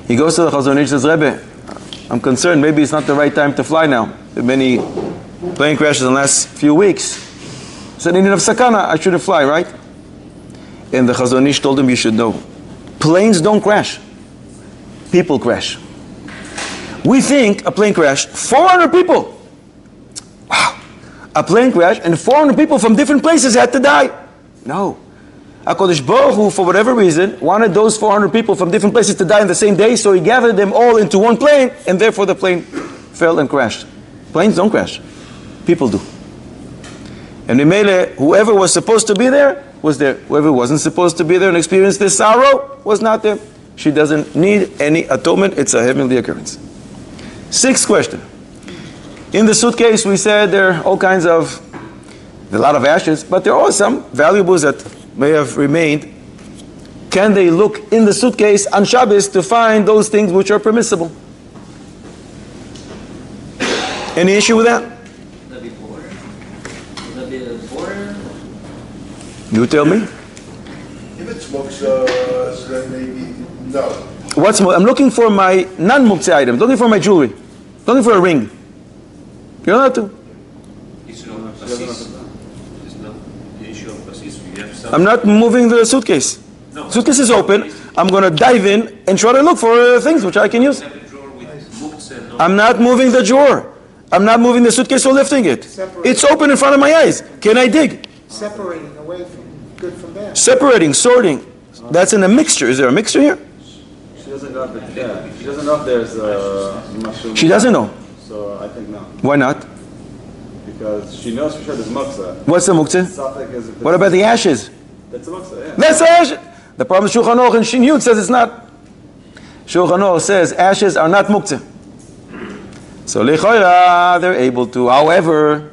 He goes to the Chazon Ish and says, Rebbe, I'm concerned, maybe it's not the right time to fly now. There have many plane crashes in the last few weeks. He said, in of sakana, I shouldn't fly, right? And the Chazon Ish told him, you should know. Planes don't crash. People crash. We think a plane crash, 400 people. Wow. A plane crash and 400 people from different places had to die. No. HaKadosh Baruch Hu, for whatever reason, wanted those 400 people from different places to die in the same day, so he gathered them all into one plane, and therefore the plane fell and crashed. Planes don't crash. People do. And Mimele, whoever was supposed to be there, was there. Whoever wasn't supposed to be there and experienced this sorrow, was not there. She doesn't need any atonement. It's a heavenly occurrence. Sixth question. In the suitcase, we said there are all kinds of There are a lot of ashes, but there are some valuables that may have remained. Can they look in the suitcase on Shabbos to find those things which are permissible? Any issue with that? Would that be border? Would that be a border? You tell me. If it's muksa, then maybe, no. What's more, I'm looking for my non-muktzeh items, looking for my jewelry, looking for a ring. You're allowed to. It's not basis. It's not the issue of basis. We have some. I'm not moving the suitcase. No. Suitcase is open. I'm going to dive in and try to look for things which I can use. Have a drawer with books and no. I'm not moving the drawer. I'm not moving the suitcase or lifting it. It's open in front of my eyes. Can I dig? Separating away from good from bad. Separating, sorting. That's in a mixture. Is there a mixture here? She doesn't know if she doesn't know if there's mushroom. She doesn't know. So I think no. Why not? Because she knows for sure there's muksa. What's the muktzeh? Safek is if What about the ashes? That's a muksa, yeah. That's ashes. The problem is Shulchan Aruch and Shin Yud says it's not. Shulchan Aruch says ashes are not muktzeh. So lechoira they're able to. However,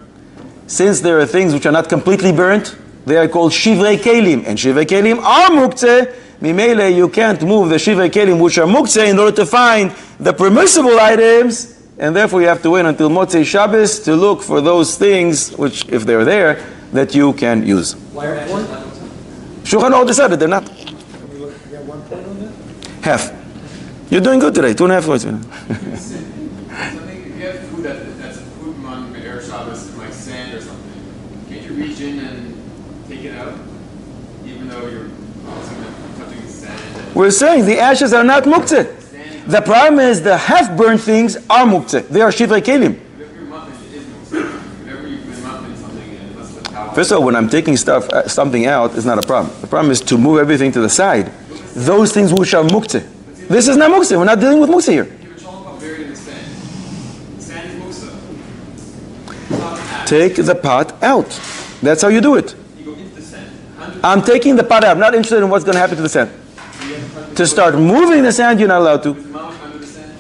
since there are things which are not completely burnt, they are called shivrei kelim, and shivrei kelim are muktzeh. Mimele, you can't move the shivrei kelim which are muktzeh in order to find the permissible items, and therefore you have to wait until Motzei Shabbos to look for those things which, if they're there, that you can use. Why are ashes not? Shulchan Aruch decided they're not. Half. You're doing good today. 2.5 points. So I think if you have food that's a food on Erev Shabbos, like sand or something, can't you reach in and take it out, even though you're touching sand? We're saying the ashes are not muktzeh. The problem is the half-burned things are muktzeh. They are shivrei kelim. Whatever your muffin is muktzah. Whenever you put muffin something in, unless the towel. First of all, when I'm taking something out, it's not a problem. The problem is to move everything to the side. Those things which are muktzeh. This is not muktzeh. We're not dealing with muktzeh here. You have a challah buried in the sand. The sand is muktzah. Take the pot out. That's how you do it. You go into the sand. I'm taking the pot out. I'm not interested in what's going to happen to the sand. To start moving the sand, you're not allowed to. Mamash under the sand.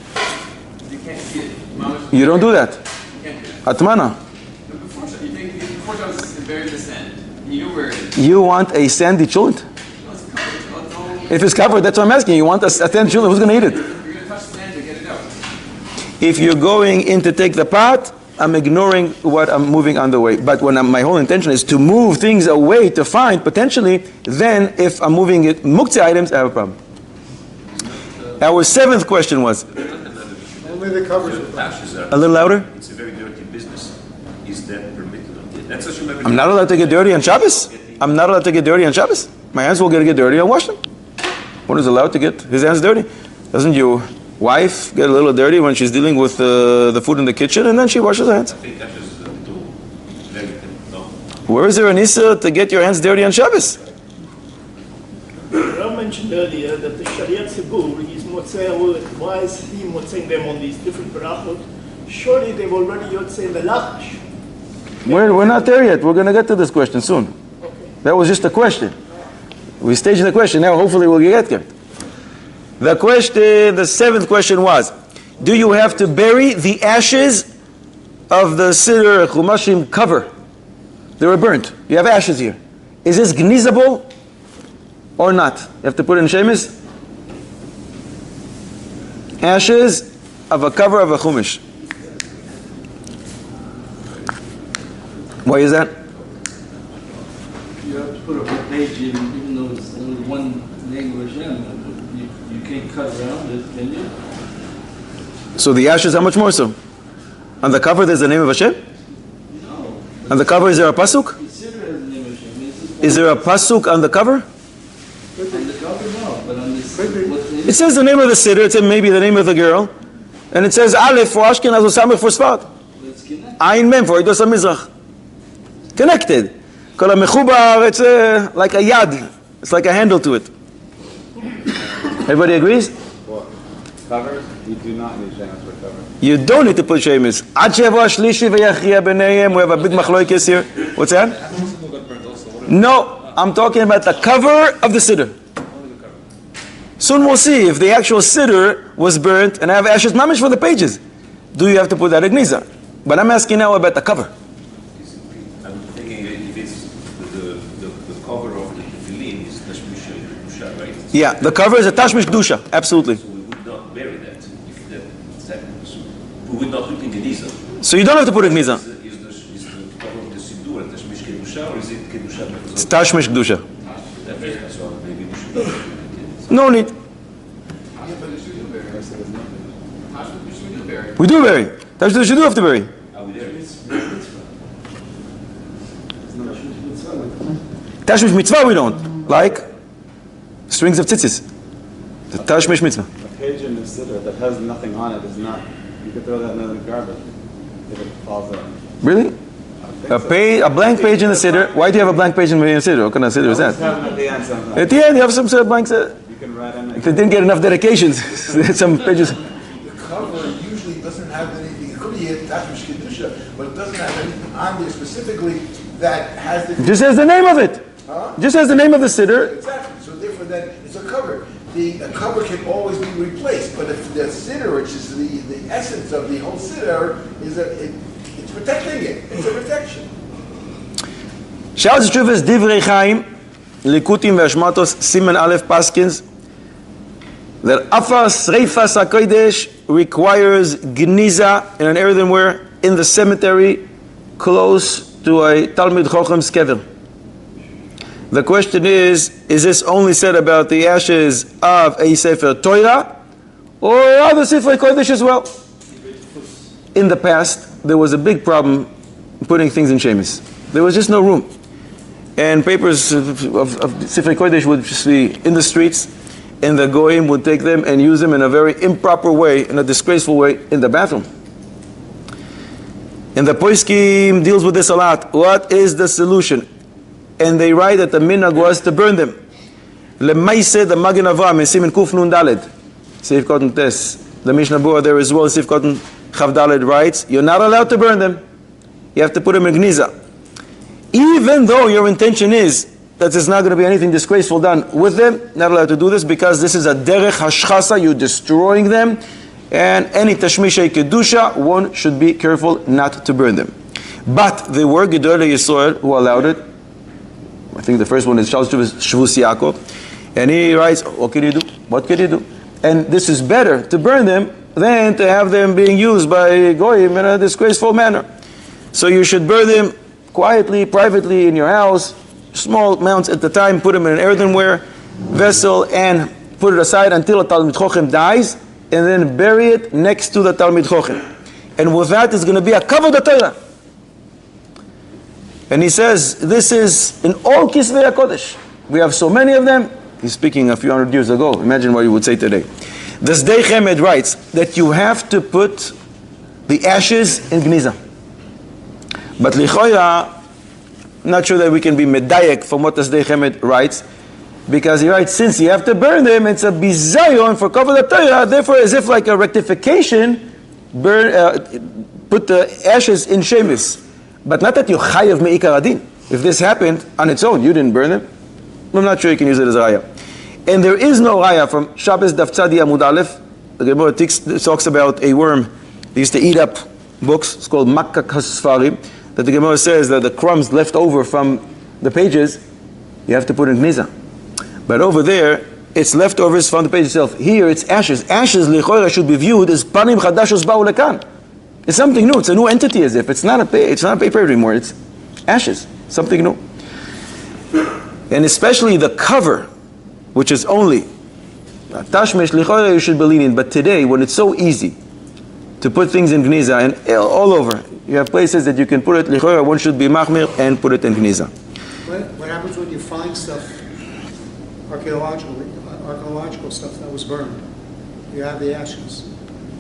You can't see it. Mamash. You don't do that. You can't do that. Atmana. Before Shabbos is buried in the sand. And you know where it is. You want a sandy joint? No, it's covered. It's all- If it's covered, that's what I'm asking. You want a sandy joint? Who's going to eat it? You're going to touch the sand to get it out. If you're going in to take the pot, I'm ignoring what I'm moving on the way. But when my whole intention is to move things away to find, potentially, then if I'm moving it, muktzeh items, I have a problem. Our 7th question was, Only the covers are burnt. Ashes are. a little louder? It's a very dirty business. Is that permitted? Let's assume everything. I'm not allowed to get dirty on Shabbos? I'm not allowed to get dirty on Shabbos? My hands will get dirty, I'll wash them. One is allowed to get his hands dirty. Doesn't your wife get a little dirty when she's dealing with the food in the kitchen and then she washes her hands? I think ashes too. Very no. Where is there an issa to get your hands dirty on Shabbos? Rav mentioned earlier that the Shariat Siddur, he's motzei, why is he motzei them on these different barachot? Surely they've already yotzei in the lachash. We're not there yet. We're going to get to this question soon. Okay. That was just a question. We staged the question. Now hopefully we'll get there. The 7th question was, do you have to bury the ashes of the Siddur Chumashim cover? They were burnt. You have ashes here. Is this gnizable or not? You have to put it in shemis. Ashes of a cover of a chumash. Why is that? You have to put a page in, even though it's only one name of Hashem. You can't cut around it, can you? So the ashes, how much more so? On the cover there's the name of Hashem? No. On the cover is there a pasuk? The Siddur has the name of Hashem. Is there a pasuk on the cover? On the cover, no, but on this, what's in It says the name of the Siddur, it says maybe the name of the girl, and it says Aleph for Ashkenaz or Samech for Sfat. Let's connect. Ayin Mem for Eidos HaMizrach. Connected. Kol HaMechubar, it's like a yad. It's like a handle to it. Everybody agrees? What? Covers? You do not need shemis for covers. You don't need to put shemis. Ad sheva shlishi v'yachriya b'neihem. We have a big machlokes here. What's that? No, I'm talking about the cover of the Siddur. Soon we'll see if the actual Siddur was burnt and I have ashes mamish for the pages. Do you have to put that in Gniza? But I'm asking now about the cover. I'm thinking if Yeah, the cover is a tashmish kedusha, absolutely. So we would not bury that if that we would not put in Geniza. So you don't have to put a gniza. Is the cover of the Siddur and Tashmish Kedusha, or is it Kedusha? It's tashmish kedusha. So maybe we should. No need. Yeah, but it should do bury. How should we do bury? We do bury. That's what you do have to bury. Are we there? Tashmish mitzvah we don't. Like strings of tzitzis. The tashmish mitzvah. A page in the Siddur that has nothing on it is not. You could throw that in the garbage if it falls out. Really? A blank page in the Siddur. Why do you have a blank page in the Siddur? What kind of Siddur is that? At the end, sometimes. At the end, you have some sort of blank Siddur. You can write in. If they didn't get enough dedications, some pages. The cover usually doesn't have anything, it could be a Tashmish Kedusha, but it doesn't have anything on there specifically that has the... Just says the name of it. Huh? Just says the name of the Siddur. Exactly, so therefore then it's a cover. The cover can always be replaced, but if the Siddur, which is the essence of the whole Siddur, it's protecting it. It's a protection. Shal Zeshuvas Divrei Chaim, Likutim Ve'ashmatos, Siman Aleph Paskins, that Afar Sreifas HaKodesh requires Gniza in an earthenware in the cemetery close to a Talmid Chochem's kever. The question is this only said about the ashes of a Sefer Torah or other Sefer Kodesh as well? In the past, there was a big problem putting things in shemis. There was just no room. And papers of Sefer Kodesh would just be in the streets, and the goyim would take them and use them in a very improper way, in a disgraceful way, in the bathroom. And the Poskim deals with this a lot. What is the solution? And they write that the minhag was to burn them. Lemaise, the Magen Avraham, in Siman Kuf Nun Daled, Seif Cotton Tes, the Mishnah Berurah there as well, Seif Cotton Chav Daled writes, you're not allowed to burn them. You have to put them in Gniza. Even though your intention is that there's not going to be anything disgraceful done with them, not allowed to do this because this is a derech hashchasa, you're destroying them, and any tashmishay kedusha, one should be careful not to burn them. But there were Gedolei Yisrael who allowed it. I think the first one is Shvus Yaakov, and he writes, what can you do? What can you do? And this is better to burn them than to have them being used by goyim in a disgraceful manner. So you should burn them quietly, privately in your house, small amounts at the time, put them in an earthenware vessel and put it aside until a Talmid Chochem dies, and then bury it next to the Talmid Chochem. And with that is going to be a kavod Torah. And he says, this is in all Kisvei HaKodesh. We have so many of them. He's speaking a few hundred years ago. Imagine what you would say today. The Sdei Chemed writes that you have to put the ashes in Gniza. But Lichoya, not sure that we can be medayek from what the Sdei Chemed writes, because he writes, since you have to burn them, it's a bizayon for kavod Torah, therefore as if like a rectification, put the ashes in shemis. But not that you chayav me'ikar adin. If this happened on its own, you didn't burn it, I'm not sure you can use it as a raya. And there is no raya from Shabbos Daf Tzadi Amud Aleph. The Gemara talks about a worm they used to eat up books. It's called Makkak HaSfarim. That the Gemara says that the crumbs left over from the pages, you have to put in Gniza. But over there, it's leftovers from the page itself. Here, it's ashes. Ashes, lichoira, should be viewed as panim chadashos ba'u lekan. It's something new. It's a new entity, as if it's not a paper anymore. It's ashes, something new. And especially the cover, which is only tashmish lichoira, you should be lenient. But today, when it's so easy to put things in Gniza and all over, you have places that you can put it lichoira. One should be machmir and put it in Gniza. What happens when you find stuff, archaeological stuff that was burned? You have the ashes.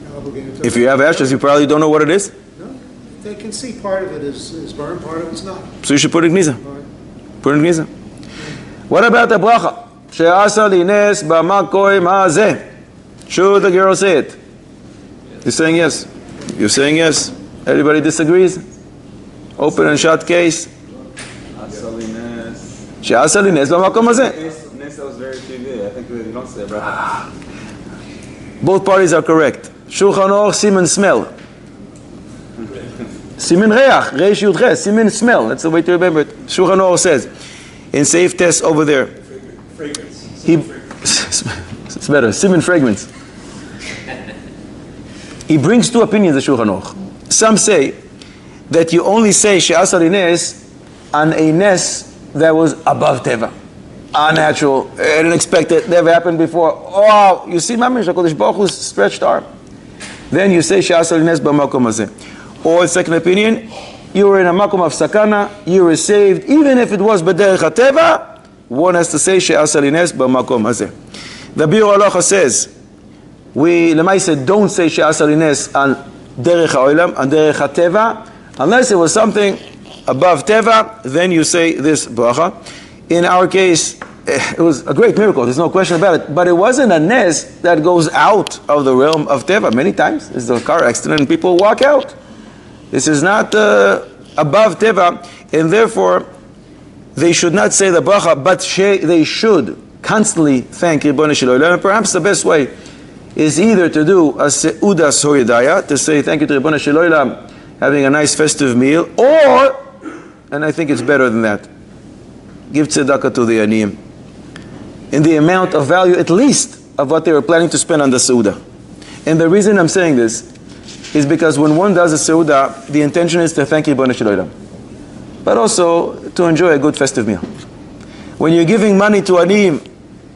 You're obligated to. If you have ashes, you probably don't know what it is. No, they can see part of it is burned, part of it's not. So you should put it in Gniza. All right. Put it in Gniza. What about the bracha? She'asa lines b'makoi ma'azeh. Should the girl say it? You're saying yes. You're saying yes. Everybody disagrees? Open and shut case. She'asa lines b'makom hazeh. Nesa was very TV. I think we don't say bracha. Both parties are correct. Shulchan Aruch, siman smell. Siman reach, reish yud ches, siman smell. That's the way to remember it. Shulchan Aruch says, in safe test over there. Fragrance. He, It's better. Simon fragments. He brings two opinions of Shulchan Aruch. Some say that you only say she'asa nes on a nes that was above teva, unnatural, I didn't expect it, never happened before. Oh, you see, Mamish HaKadosh Baruch Hu's stretched arm. Then you say she'asa nes b'makom hazeh. Or second opinion, you were in a makom of sakana, you were saved, even if it was b'derech hateva. One has to say she'asa nes b'makom hazeh. The Biur Halacha says, we lemaisa don't say she'asa nes on derech ha'olam, on derech hateva, unless it was something above teva, then you say this bracha. In our case, it was a great miracle, there's no question about it, but it wasn't a nes that goes out of the realm of teva. Many times there's a car accident and people walk out. This is not above teva, and therefore they should not say the bracha, but they should constantly thank Ribono Shel Olam. And perhaps the best way is either to do a seudas horidaya, to say thank you to Ribono Shel Olam, having a nice festive meal, or, and I think it's better than that, give tzedakah to the aniyim in the amount of value at least of what they were planning to spend on the seudah. And the reason I'm saying this is because when one does a seudah, the intention is to thank Ribono Shel Olam, but also to enjoy a good festive meal. When you're giving money to aniyim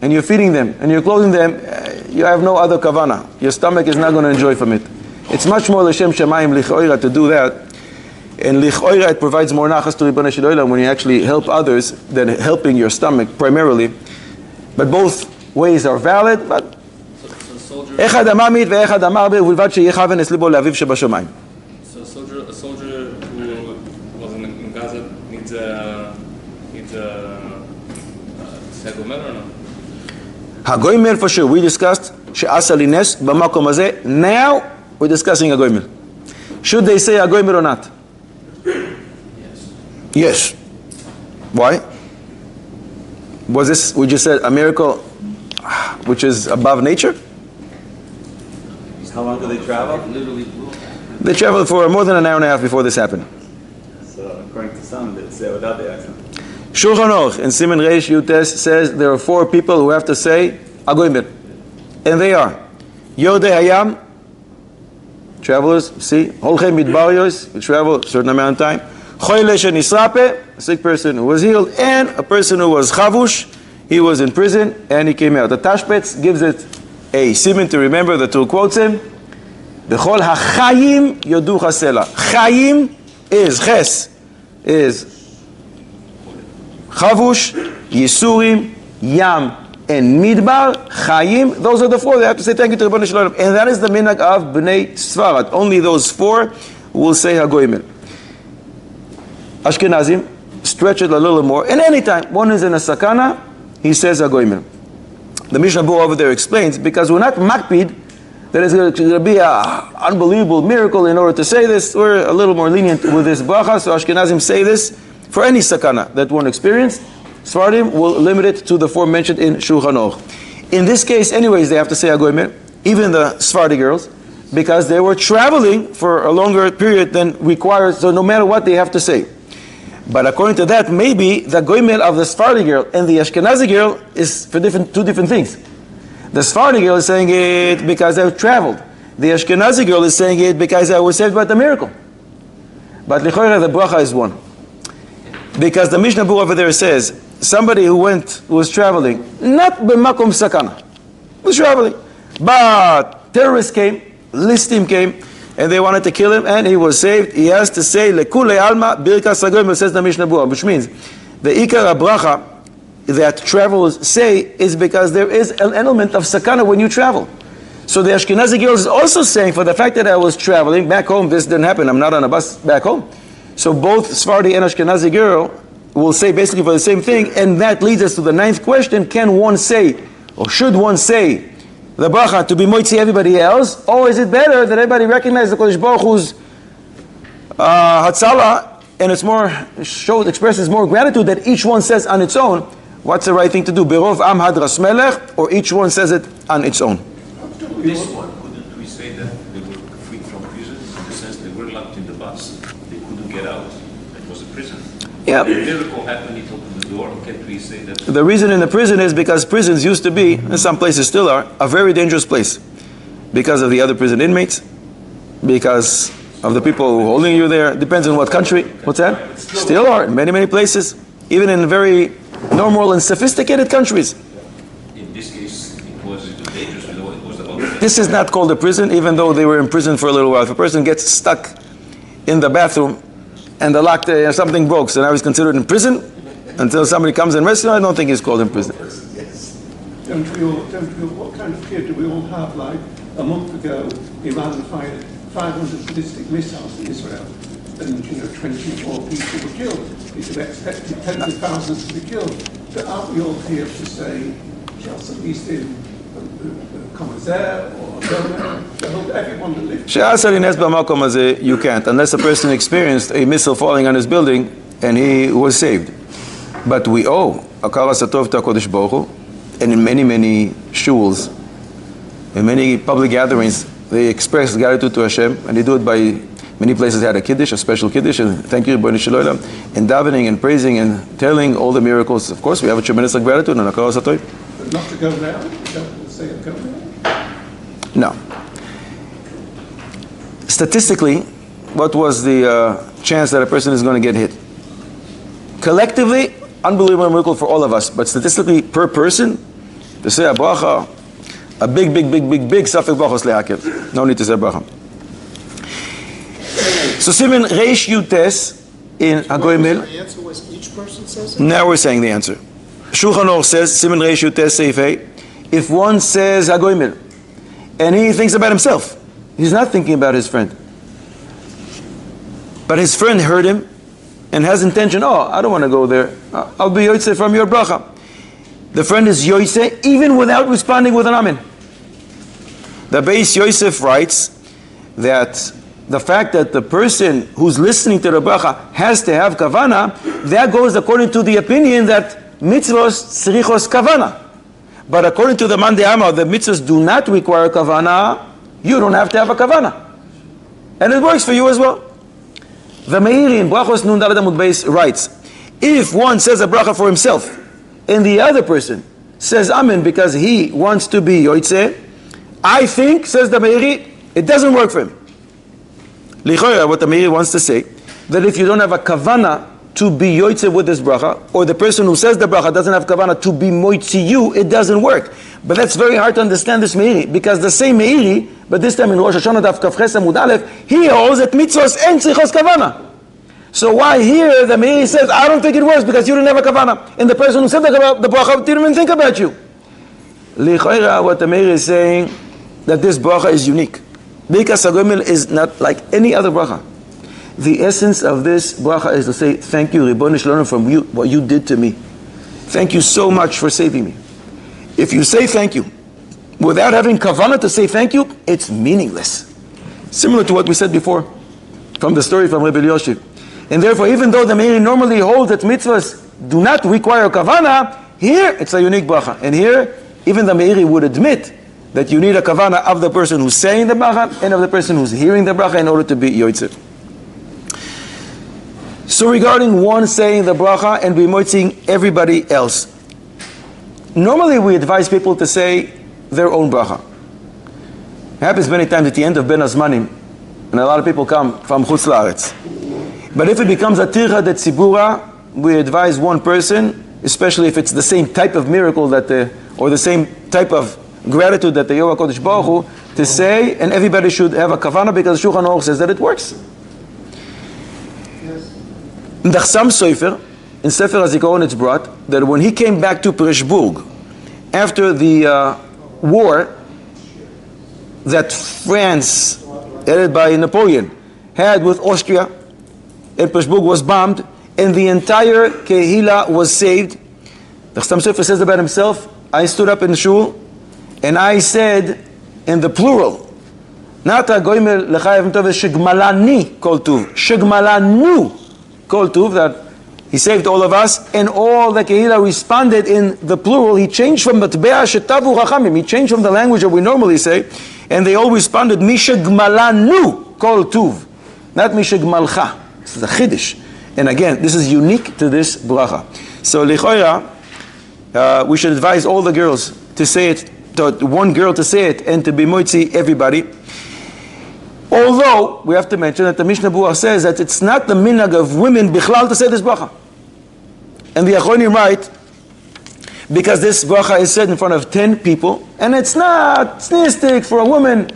and you're feeding them and you're clothing them, you have no other kavana. Your stomach is not going to enjoy from it. It's much more l'shem shamayim lichoira to do that, and lichoira it provides more nachas to Ribono Shel Olam when you actually help others than helping your stomach primarily. But both ways are valid. But echad amamit ve'echad amarbe ulvad sheyechaven es libo le'aviv shebashamayim. So a soldier who was in Gaza needs a settlement or no? Hagoymer for sure. We discussed she'asa lines b'makom hazeh. Now we're discussing hagoymer. Should they say hagoymer or not? Yes. Why? Was this, we just said, a miracle which is above nature? How long did they travel? They traveled for more than an hour and a half before this happened. So according to some, they'd say without the accent. Shulchan Aruch in Siman Reish Yutes says there are 4 people who have to say hagoymer, and they are Yodei Hayam, travelers, see, Holchem Midbariyos, we travel a certain amount of time, Choyle Shenisrape, a sick person who was healed, and a person who was chavush, he was in prison and he came out. The Tashbetz gives it a siman to remember. The two quotes him. B'chol hachayim yodu chasela. Chayim is ches, is chavush, yisurim, yam, and midbar. Chayim, those are the 4. They have to say thank you to Ribono Shel Olam. And that is the minhag of Bnei Sfarad. Only those 4 will say hagoymer. Ashkenazim stretch it a little more. And any time one is in a sakana, he says hagoymer. The Mishnah Berurah over there explains, because we're not makpid that it's going to be an unbelievable miracle in order to say this. We're a little more lenient with this bracha, so Ashkenazim say this for any sakana that one experienced. Sfardim will limit it to the 4 mentioned in Shulchan Aruch. In this case, anyways, they have to say hagoymer, even the Sephardi girls, because they were traveling for a longer period than required, so no matter what they have to say. But according to that, maybe the goymer of the Sephardi girl and the Ashkenazi girl is for 2 different things. The Sephardi girl is saying it because I traveled. The Ashkenazi girl is saying it because I was saved by the miracle. But lichoira, the bracha is 1. Because the Mishnah Berurah over there says, somebody who was traveling, not b'makom sakana, was traveling, but terrorists came, listim came, and they wanted to kill him, and he was saved. He has to say lekule alma birkas hagoymer, says the Mishnah Berurah, which means the ikar bracha that travelers say is because there is an element of sakana when you travel. So the Ashkenazi girl is also saying, for the fact that I was traveling back home, this didn't happen, I'm not on a bus back home. So both Sephardi and Ashkenazi girl will say basically for the same thing, and that leads us to the 9th question: can one say, or should one say, the bracha to be moitzi everybody else, or is it better that everybody recognizes the Kodesh Baruch Hu's hatzala, and it's more expresses more gratitude that each one says on its own? What's the right thing to do? Berov am hadras melech, or each one says it on its own? This one, couldn't we say that they were freed from prison in the sense they were locked in the bus, they couldn't get out? I It was a prison. Yeah. The miracle happened, he opened the door. Can't we say that? The reason in the prison is because prisons used to be, and some places still are, a very dangerous place. Because of the other prison inmates, because of the people holding you there. Depends on what country. What's that? Still are in many, many places. Even in very normal and sophisticated countries. In this case, it was dangerous. It was about. This is not called a prison, even though they were in prison for a little while. If a person gets stuck in the bathroom and the lock, something broke, so now he's considered in prison until somebody comes and rescues him. I don't think he's called in prison. Don't we all, what kind of fear do we all have? Like a month ago, Iran fired 500 ballistic missiles in Israel, and 24 people were killed. You could expect tens of thousands to be killed. So aren't we all here to say, just at least in the commissaire or governor, to hold everyone to live? You can't, unless a person experienced a missile falling on his building and he was saved. But we owe a karas hatov to HaKadosh Baruch Hu, and in many, many shuls, in many public gatherings, they express gratitude to Hashem, and they do it by many places. They had a kiddush, a special kiddush, and thank you, Ribono Shel Olam, and davening and praising and telling all the miracles. Of course, we have a tremendous gratitude and a karas hatov. But not to go now? Don't say it, go now? No. Statistically, what was the chance that a person is going to get hit? Collectively, unbelievable miracle for all of us, but statistically, per person, to say a bracha, a big safek brachos lehakel. No need to say bracha. So Siman Reish Yutes in Hagoimel. The answer was each person says it? Now we're saying the answer. Shulchan Aruch says, Siman Reish Yutes Seif Hey, if one says Hagoimel, and he thinks about himself, he's not thinking about his friend. But his friend heard him, and has intention, I don't want to go there. I'll be Yoitze from your bracha. The friend is Yoitze, even without responding with an Amen. The Beis Yosef writes that the fact that the person who's listening to the bracha has to have kavana, that goes according to the opinion that mitzvos tzrichos kavana. But according to the Man De'ama, the mitzvahs do not require kavana, you don't have to have a kavana. And it works for you as well. The Meiri in Brachos Nun Daled Amud Beis writes, if one says a bracha for himself, and the other person says Amen because he wants to be Yoitze, I think, says the Meiri, it doesn't work for him. Lichoya, what the Meiri wants to say, that if you don't have a kavana to be Yoitze with this bracha, or the person who says the bracha doesn't have kavana to be Moitzi you, it doesn't work. But that's very hard to understand this Meiri, because the same Meiri, but this time in Rosh Hashanah Daf Kaf Ches Amud Aleph, he holds that mitzvos and tzrichos kavana. So why here the Meiri says, I don't think it works because you didn't have a kavana, and the person who said the bracha didn't even think about you. Lichoya, what the Meiri is saying, that this bracha is unique. Birkas HaGomel is not like any other bracha. The essence of this bracha is to say, thank you, Ribono Shel Olam, from you, what you did to me. Thank you so much for saving me. If you say thank you, without having kavanah to say thank you, it's meaningless. Similar to what we said before, from the story from Rebbe Yoshiv. And therefore, even though the Meiri normally holds that mitzvahs do not require kavanah, here it's a unique bracha. And here, even the Meiri would admit that you need a kavanah of the person who's saying the bracha and of the person who's hearing the bracha in order to be yoitze. So regarding one saying the bracha and bemoitzing everybody else, normally we advise people to say their own bracha. It happens many times at the end of Ben Azmanim, and a lot of people come from Chutz La'aretz. But if it becomes a tircha de tzibura, we advise one person, especially if it's the same type of miracle that or the same type of gratitude that the Yoah Kodesh Baruch Hu, to say, and everybody should have a kavanah because Shulchan Aruch says that it works. In the Chassam Sofer, in Sefer HaZikaron, it's brought that when he came back to Petersburg after the war that France, headed by Napoleon, had with Austria, and Petersburg was bombed, and the entire Kehila was saved. The Chassam Sofer says about himself, I stood up in the shul, and I said in the plural, Nata goimel lechayavim tov shegmalani kol tuv, shegmalanu kol tuv, that he saved all of us, and all the Kehila responded in the plural. He changed from matbea shetavu chachamim, he changed from the language that we normally say, and they all responded, mi shegmalanu kol tuv, not mi shegmalcha. This is a chiddush. And again, this is unique to this bracha. So lichoira, we should advise all the girls to say it, to one girl to say it, and to be moitzi everybody. Although, we have to mention that the Mishnah Berurah says that it's not the minhag of women bichlal to say this bracha. And the Achronim write, because this bracha is said in front of 10 people, and it's not sneistic for a woman.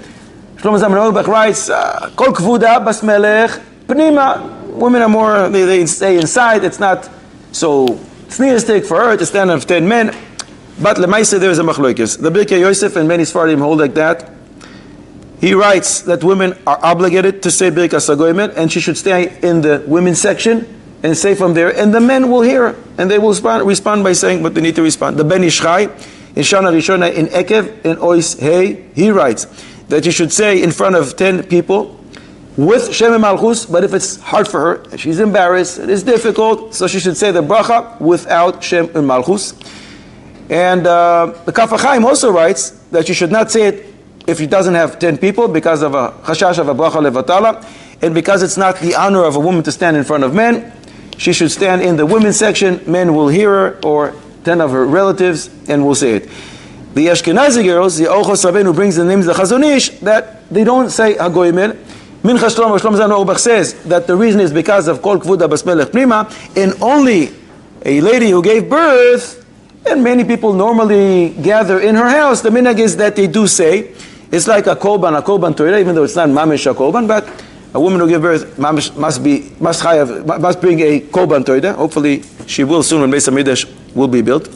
Shlomo Zalman Auerbach writes, Kol kvuda bas melech pnima. Women are more, they stay inside. It's not so sneistic for her to stand in front of 10 men. But lemaisa there is a machlokes. The Birkei Yosef and many Sfaradim hold like that. He writes that women are obligated to say Birkas Hagoyim, and she should stay in the women's section and say from there, and the men will hear, and they will respond by saying what they need to respond. The Ben Ish Chai, in Shana Rishona, in Ekev, in Ois Hey, he writes that you should say in front of 10 people with Shem and Malchus, but if it's hard for her, she's embarrassed, it is difficult, so she should say the bracha without Shem and Malchus. And the Kaf HaChaim also writes that you should not say it if he doesn't have 10 people because of a chashash of a bracha levatala, and because it's not the honor of a woman to stand in front of men, she should stand in the women's section. Men will hear her, or 10 of her relatives, and will say it. The Ashkenazi girls, the Ochos Rabbeinu brings the names of the Chazon Ish, that they don't say Hagoyimel. Mincha Shlomo Zalman Auerbach says that the reason is because of Kol Kvuda Bas Melech Pnima, and only a lady who gave birth, and many people normally gather in her house, the minhag is that they do say, it's like a kolban Torah, even though it's not mamish a kolban, but a woman who gives birth must bring a kolban Torah. Hopefully she will soon when Beis HaMikdash will be built.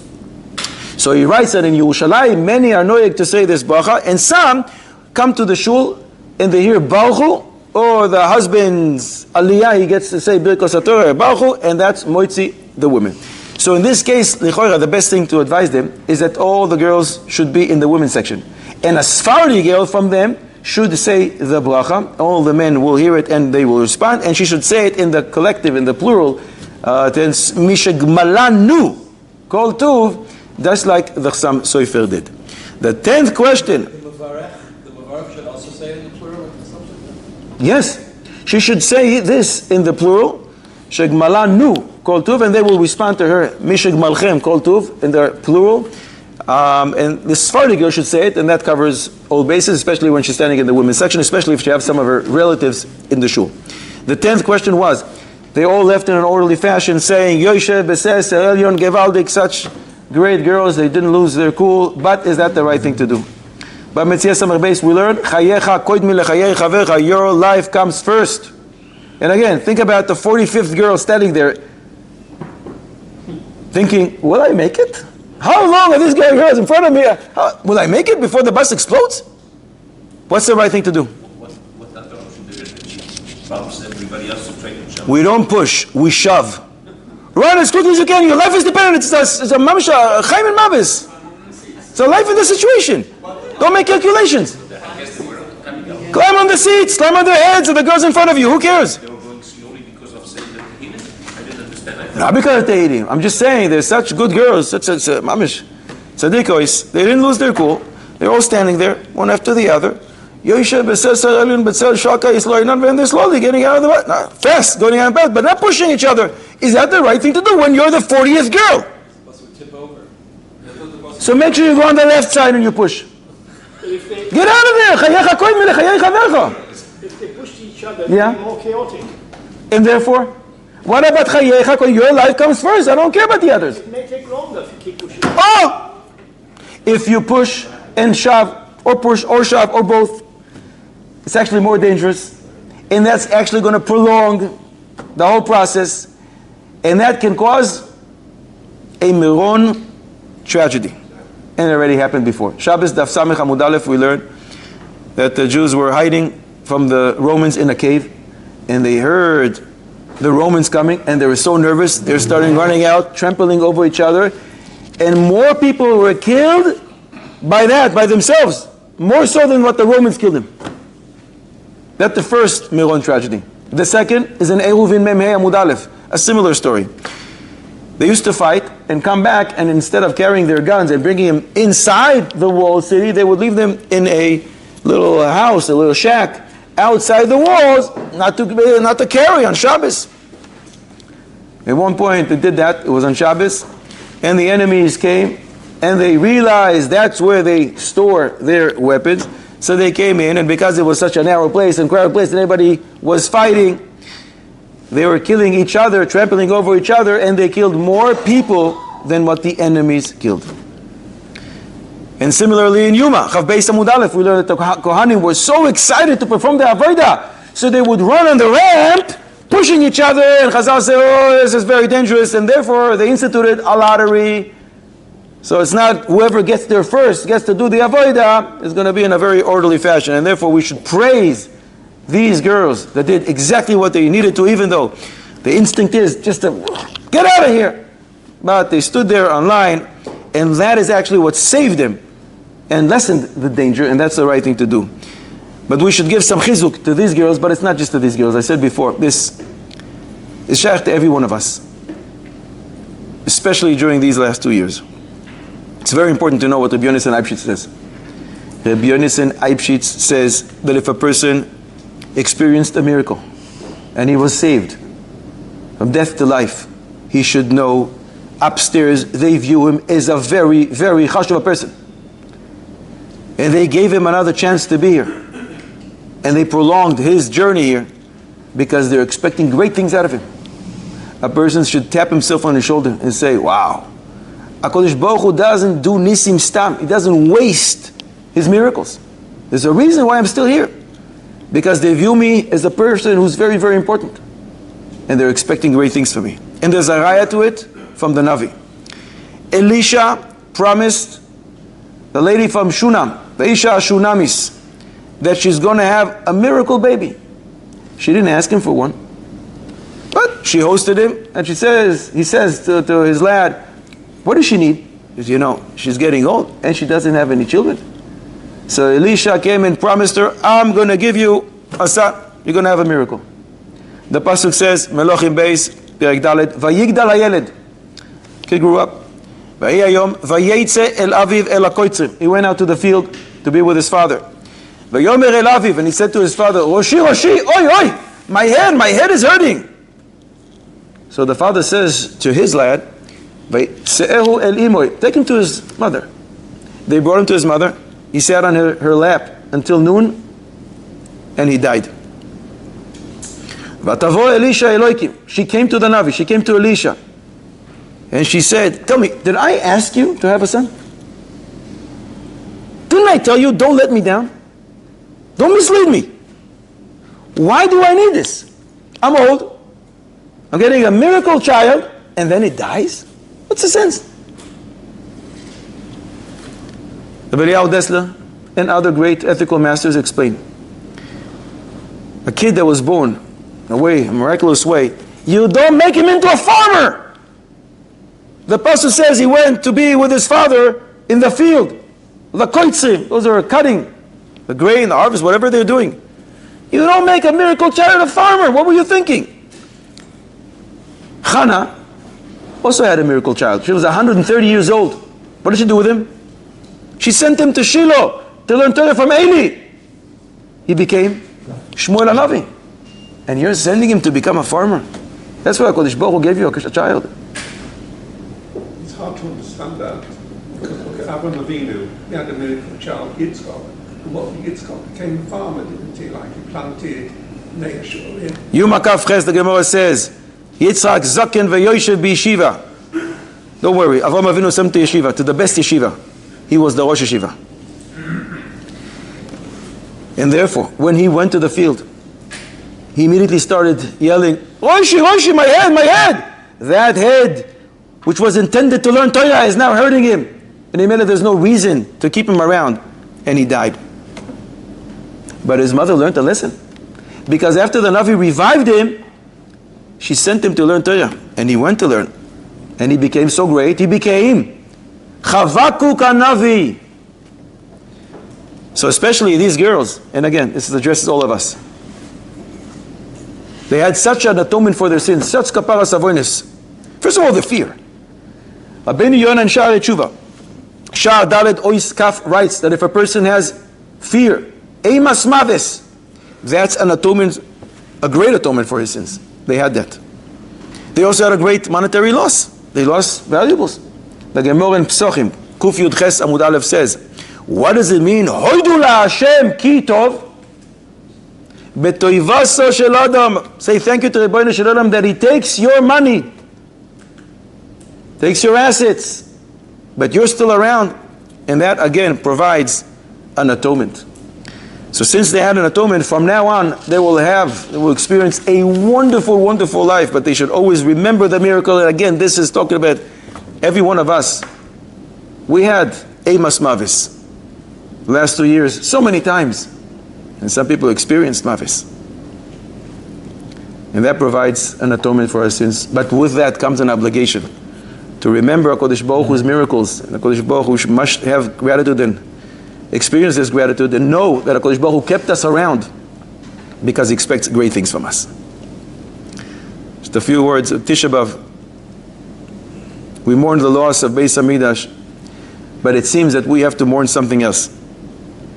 So he writes that in Yerushalayim many are noyeg to say this bracha, and some come to the shul and they hear Baruchu, or the husband's aliyah, he gets to say Birkos HaTorah Baruchu, and that's moitzi the women. So in this case, lichoira, the best thing to advise them is that all the girls should be in the women's section. And a Sephardi girl from them should say the bracha. All the men will hear it and they will respond. And she should say it in the collective, in the plural. Mishagmalanu kol tuv, just like the Chassam Sofer did. The 10th question. The Devarim should also say it in the plural like the Chassam Sofer? Yes. She should say this in the plural. Shagmalanu kol tuv, and they will respond to her. Mishagmalchem kol tuv, in the plural. And the Sephardi girl should say it, and that covers all bases, especially when she's standing in the women's section, especially if she has some of her relatives in the shul. The 10th question was, they all left in an orderly fashion, saying, Yoshev, Beses, Elyon, Gevaldik, such great girls, they didn't lose their cool, but is that the right thing to do? By Metzias Samach Beis, we learn, Chayecha koidmi lechayei chavecha, your life comes first. And again, think about the 45th girl standing there, thinking, will I make it? How long are these girls in front of me? Will I make it before the bus explodes? What's the right thing to do? What other option there is? She bumps everybody else to try to jump. We don't push, we shove. Run as quickly as you can. Your life is dependent. It's a mamisha, chaim and mavis. It's a life in the situation. Don't make calculations. Climb on the seats, climb on their heads, and the girls in front of you. Who cares? They were going slowly because of saying that he didn't. I didn't understand. Not because of Tehilim. I'm just saying, they're such good girls, such mamish, tzadikois. They didn't lose their cool. They're all standing there, one after the other. Yoshe b'sesar elyon b'tzel shaka yisloinan, and they're slowly getting out of the bed. Fast, going out of bed, but not pushing each other. Is that the right thing to do when you're the 40th girl? Tip over. So make sure you go on the left side and you push. Get out of there! Chayecha koidmi lechayei chavecha. If they push each other, Yeah. it'll be more chaotic. And therefore, what about chayecha? Your life comes first. I don't care about the others. It may take longer if you keep pushing. Oh! If you push and shove, or push or shove, or both, it's actually more dangerous. And that's actually going to prolong the whole process. And that can cause a Miron tragedy. And it already happened before. Shabbos Daf Samech Amud Aleph, we learned that the Jews were hiding from the Romans in a cave. And they heard the Romans coming, and they were so nervous, they're starting running out, trampling over each other. And more people were killed by that, by themselves. More so than what the Romans killed them. That's the first Miron tragedy. The second is in Eruvin Memhei Amud Aleph, a similar story. They used to fight and come back, and instead of carrying their guns and bringing them inside the walled city, they would leave them in a little house, a little shack, outside the walls, not to carry on Shabbos. At one point they did that, it was on Shabbos, and the enemies came, and they realized that's where they store their weapons. So they came in, and because it was such a narrow place and crowded place, and everybody was fighting, they were killing each other, trampling over each other, and they killed more people than what the enemies killed. And similarly in Yuma, Chav Beis Amud Aleph, we learned that the Kohanim were so excited to perform the Avodah, so they would run on the ramp, pushing each other, and Chazal said, oh, this is very dangerous, and therefore they instituted a lottery. So it's not whoever gets there first gets to do the Avodah, it's going to be in a very orderly fashion, and therefore we should praise these girls that did exactly what they needed to, even though the instinct is just to get out of here. But they stood there online, and that is actually what saved them and lessened the danger, and that's the right thing to do. But we should give some chizuk to these girls, but it's not just to these girls. I said before, this is shaykh to every one of us, especially during these last 2 years. It's very important to know what Rabbi Yonasan Eibshitz says. Rabbi Yonasan Eibshitz says that if a person experienced a miracle and he was saved from death to life, he should know upstairs they view him as a very, very chashuv person. And they gave him another chance to be here. And they prolonged his journey here because they're expecting great things out of him. A person should tap himself on the shoulder and say, wow, HaKadosh Baruch Hu doesn't do nisim stam. He doesn't waste his miracles. There's a reason why I'm still here. Because they view me as a person who's very, very important. And they're expecting great things from me. And there's a raya to it from the Navi. Elisha promised the lady from Shunam, the Isha Shunamis, that she's going to have a miracle baby. She didn't ask him for one. But she hosted him, and he says to his lad, what does she need? Because, she's getting old, and she doesn't have any children. So Elisha came and promised her, I'm going to give you a son. You're going to have a miracle. The pasuk says, Melochim Beis, Perek Dalet, Vayigdal hayeled. Kid grew up. Vayetze el aviv el hakoitzrim. He went out to the field to be with his father. Vayomer el aviv, and he said to his father, Roshi, Roshi, oi, oi, my head is hurting. So the father says to his lad, Se'ehu el imoy, take him to his mother. They brought him to his mother. He sat on her lap until noon, and he died. Vatavo Elisha Eloikim. She came to the Navi, she came to Elisha. And she said, tell me, did I ask you to have a son? Didn't I tell you, don't let me down? Don't mislead me. Why do I need this? I'm old. I'm getting a miracle child, and then it dies? What's the sense? The Eliyahu Dessler and other great ethical masters explain. A kid that was born in a miraculous way, you don't make him into a farmer. The pastor says he went to be with his father in the field. The koitzim, those are cutting the grain, the harvest, whatever they're doing. You don't make a miracle child a farmer. What were you thinking? Hannah also had a miracle child. She was 130 years old. What did she do with him? She sent him to Shiloh to learn Torah from Eli. He became Shmuel HaNavi. And you're sending him to become a farmer. That's why HaKadosh Baruch Hu gave you a child. It's hard to understand that. Because look at Avraham Avinu, he had a miracle child, Yitzchak. And what Yitzchak became a farmer, didn't he? Like he planted Neashur. Yom HaKaf Ches, the Gemara says, Yitzchak Zaken veYoshev b'yeshiva. Don't worry, Avraham Avinu sent to yeshiva, to the best yeshiva. He was the Rosh Yeshiva. And therefore, when he went to the field, he immediately started yelling, Roshi, Roshi, my head! That head, which was intended to learn Torah, is now hurting him. And he meant that there's no reason to keep him around. And he died. But his mother learned a lesson. Because after the Navi revived him, she sent him to learn Torah. And he went to learn. And he became so great, he became Chavakuk HaNavi. So especially these girls, and again, this addresses all of us. They had such an atonement for their sins, such kaparas avonis. First of all, the fear. Rabbeinu Yonah and Sha'ar Tshuva, Sha'ar Dalet Ois Kaf writes that if a person has fear, Eimas Maves, that's an atonement, a great atonement for his sins. They had that. They also had a great monetary loss. They lost valuables. The Gemara in Psochim, Kuf Yud Ches Amud Aleph says, what does it mean? Hoidu la Hashem ki tov betoivaso shel Adam. Say thank you to Rebbeinu Shel Adam that He takes your money, takes your assets, but you're still around, and that again provides an atonement. So since they had an atonement, from now on they will experience a wonderful, wonderful life. But they should always remember the miracle. And again, this is talking about every one of us. We had Emas Mavis the last 2 years so many times, and some people experienced Mavis, and that provides an atonement for our sins. But with that comes an obligation to remember HaKadosh Baruch Hu's miracles, and HaKadosh Baruch Hu must have gratitude and experience this gratitude, and know that HaKadosh Baruch Hu kept us around because He expects great things from us. Just a few words of Tisha B'Av. We mourn the loss of Beis Hamikdash, but it seems that we have to mourn something else.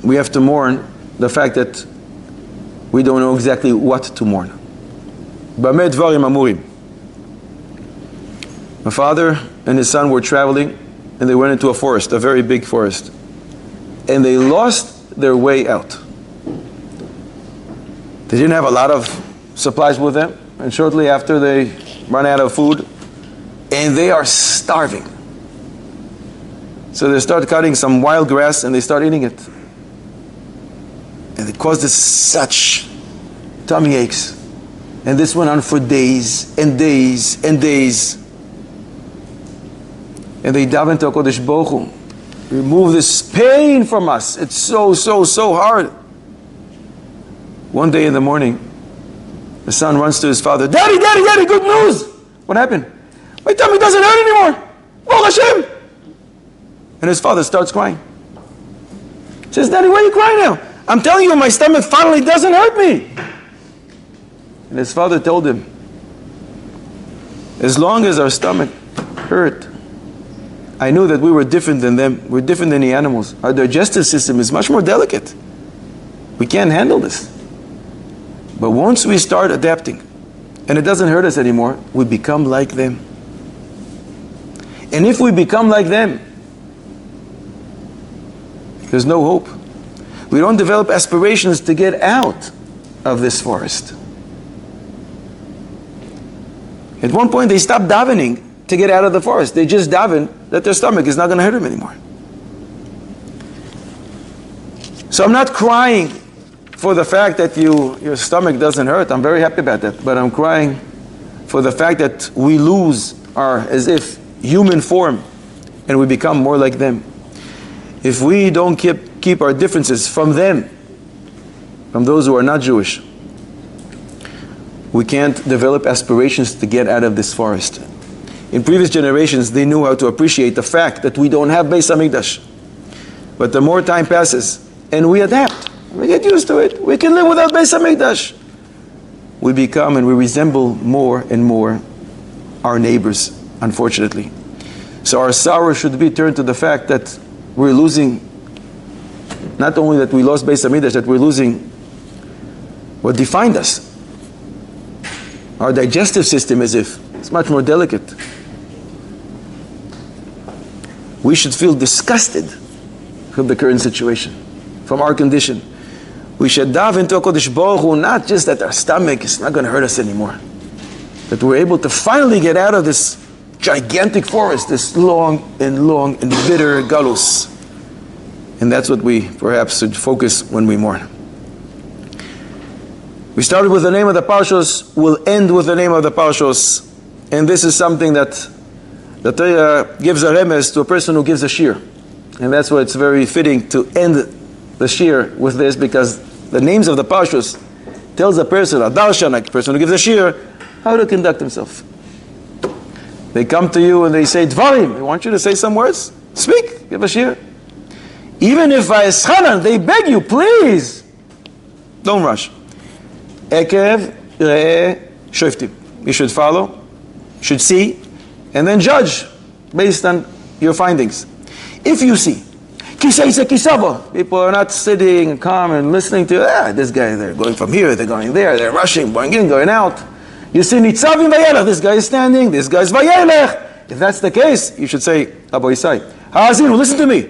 We have to mourn the fact that we don't know exactly what to mourn. Bameh Devarim Amurim. My father and his son were traveling, and they went into a forest, a very big forest. And they lost their way out. They didn't have a lot of supplies with them, and shortly after they run out of food, and they are starving. So they start cutting some wild grass and they start eating it. And it causes such tummy aches. And this went on for days and days and days. And they daven to HaKadosh Baruch Hu, remove this pain from us. It's so hard. One day in the morning, the son runs to his father. Daddy, good news! What happened? My tummy doesn't hurt anymore. Baruch Hashem! And his father starts crying. He says, Daddy, why are you crying now? I'm telling you, my stomach finally doesn't hurt me. And his father told him, as long as our stomach hurt, I knew that we were different than them. We're different than the animals. Our digestive system is much more delicate. We can't handle this. But once we start adapting, and it doesn't hurt us anymore, we become like them. And if we become like them, there's no hope. We don't develop aspirations to get out of this forest. At one point they stopped davening to get out of the forest. They just daven that their stomach is not going to hurt them anymore. So I'm not crying for the fact that your stomach doesn't hurt. I'm very happy about that. But I'm crying for the fact that we lose our, as if, human form, and we become more like them. If we don't keep our differences from them, from those who are not Jewish, we can't develop aspirations to get out of this forest. In previous generations, they knew how to appreciate the fact that we don't have Beis Hamikdash. But the more time passes, and we adapt, we get used to it, we can live without Beis Hamikdash. We become and we resemble more and more our neighbors, unfortunately. So our sorrow should be turned to the fact that we're losing, not only that we lost Beis Hamikdash, that we're losing what defined us. Our digestive system, as if it's much more delicate. We should feel disgusted from the current situation, from our condition. We should dive into HaKadosh Baruch Hu, not just that our stomach is not going to hurt us anymore, that we're able to finally get out of this gigantic forest, this long and bitter galus. And that's what we perhaps should focus when we mourn. We started with the name of the Parshos, we'll end with the name of the Parshos. And this is something that the Torah gives a remez to a person who gives a shir. And that's why it's very fitting to end the shir with this, because the names of the Parshos tells a person, a darshan, a person who gives a shir, how to conduct himself. They come to you and they say, Devarim, I want you to say some words. Speak, give a shir. Even if they beg you, please, don't rush. Ekev, re'eh, shoftim. You should follow, should see, and then judge based on your findings. If you see, kisaisa kisava, people are not sitting calm and listening to, this guy, they're going from here, they're going there, they're rushing, going in, going out. You see Nitzavim Vayelech, this guy is standing, this guy is Vayelech. If that's the case, you should say, Abba Yisai, Ha'azinu, listen to me.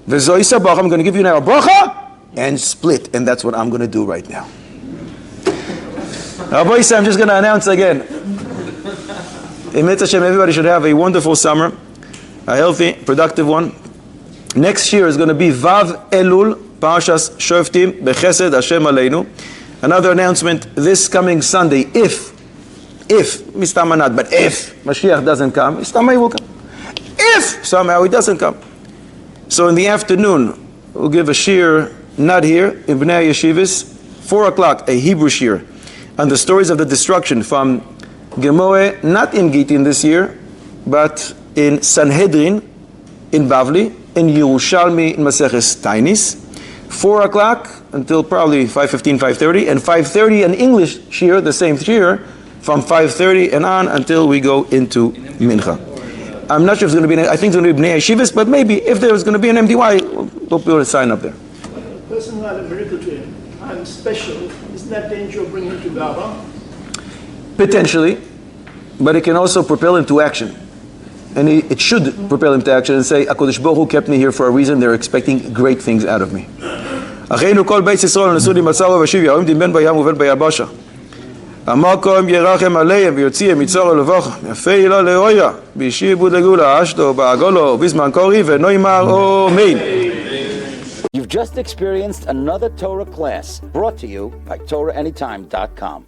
V'zo Yisa Baruch, I'm going to give you now a bracha, and split. And that's what I'm going to do right now. Abba Yisai, I'm just going to announce again. In Mitzvah Hashem, everybody should have a wonderful summer, a healthy, productive one. Next year is going to be Vav Elul, Parashas Shoftim, Bechesed Hashem Aleinu. Another announcement this coming Sunday, if Mistamanat, but if Mashiach doesn't come, Mistamai will come. If somehow he doesn't come. So in the afternoon, we'll give a shir, not here, in Bnei Yeshivas, 4 o'clock, a Hebrew shir, on the stories of the destruction from Gemoe, not in Gitin this year, but in Sanhedrin, in Bavli, in Yerushalmi, in Maseches Tainis. 4 o'clock until probably 5:15, 5:30, and 5:30 an English shir, the same shir, from 5:30 and on until we go into Mincha. I'm not sure if it's going to be, I think it's going to be Bnei Yeshivas, but maybe if there's going to be an MDY, we'll be able to sign up there. A person who had a miracle to him, I'm special, isn't that danger of bringing him to Gava? Potentially, but it can also propel him to action. And it should propel him to action and say, HaKadosh Baruch Hu kept me here for a reason, they're expecting great things out of me. אחינו כל בית ישראל נסעו למצר ובשיב יעמדים בין בים ובין ביבשה. המקום ירחם עליהם ויוציאם מצר ולבוך יפהילה לאויה בישיבו דגולה אשתו בעגולו בזמן קורי ונאמר אמן. You've just experienced another Torah class brought to you by TorahAnytime.com.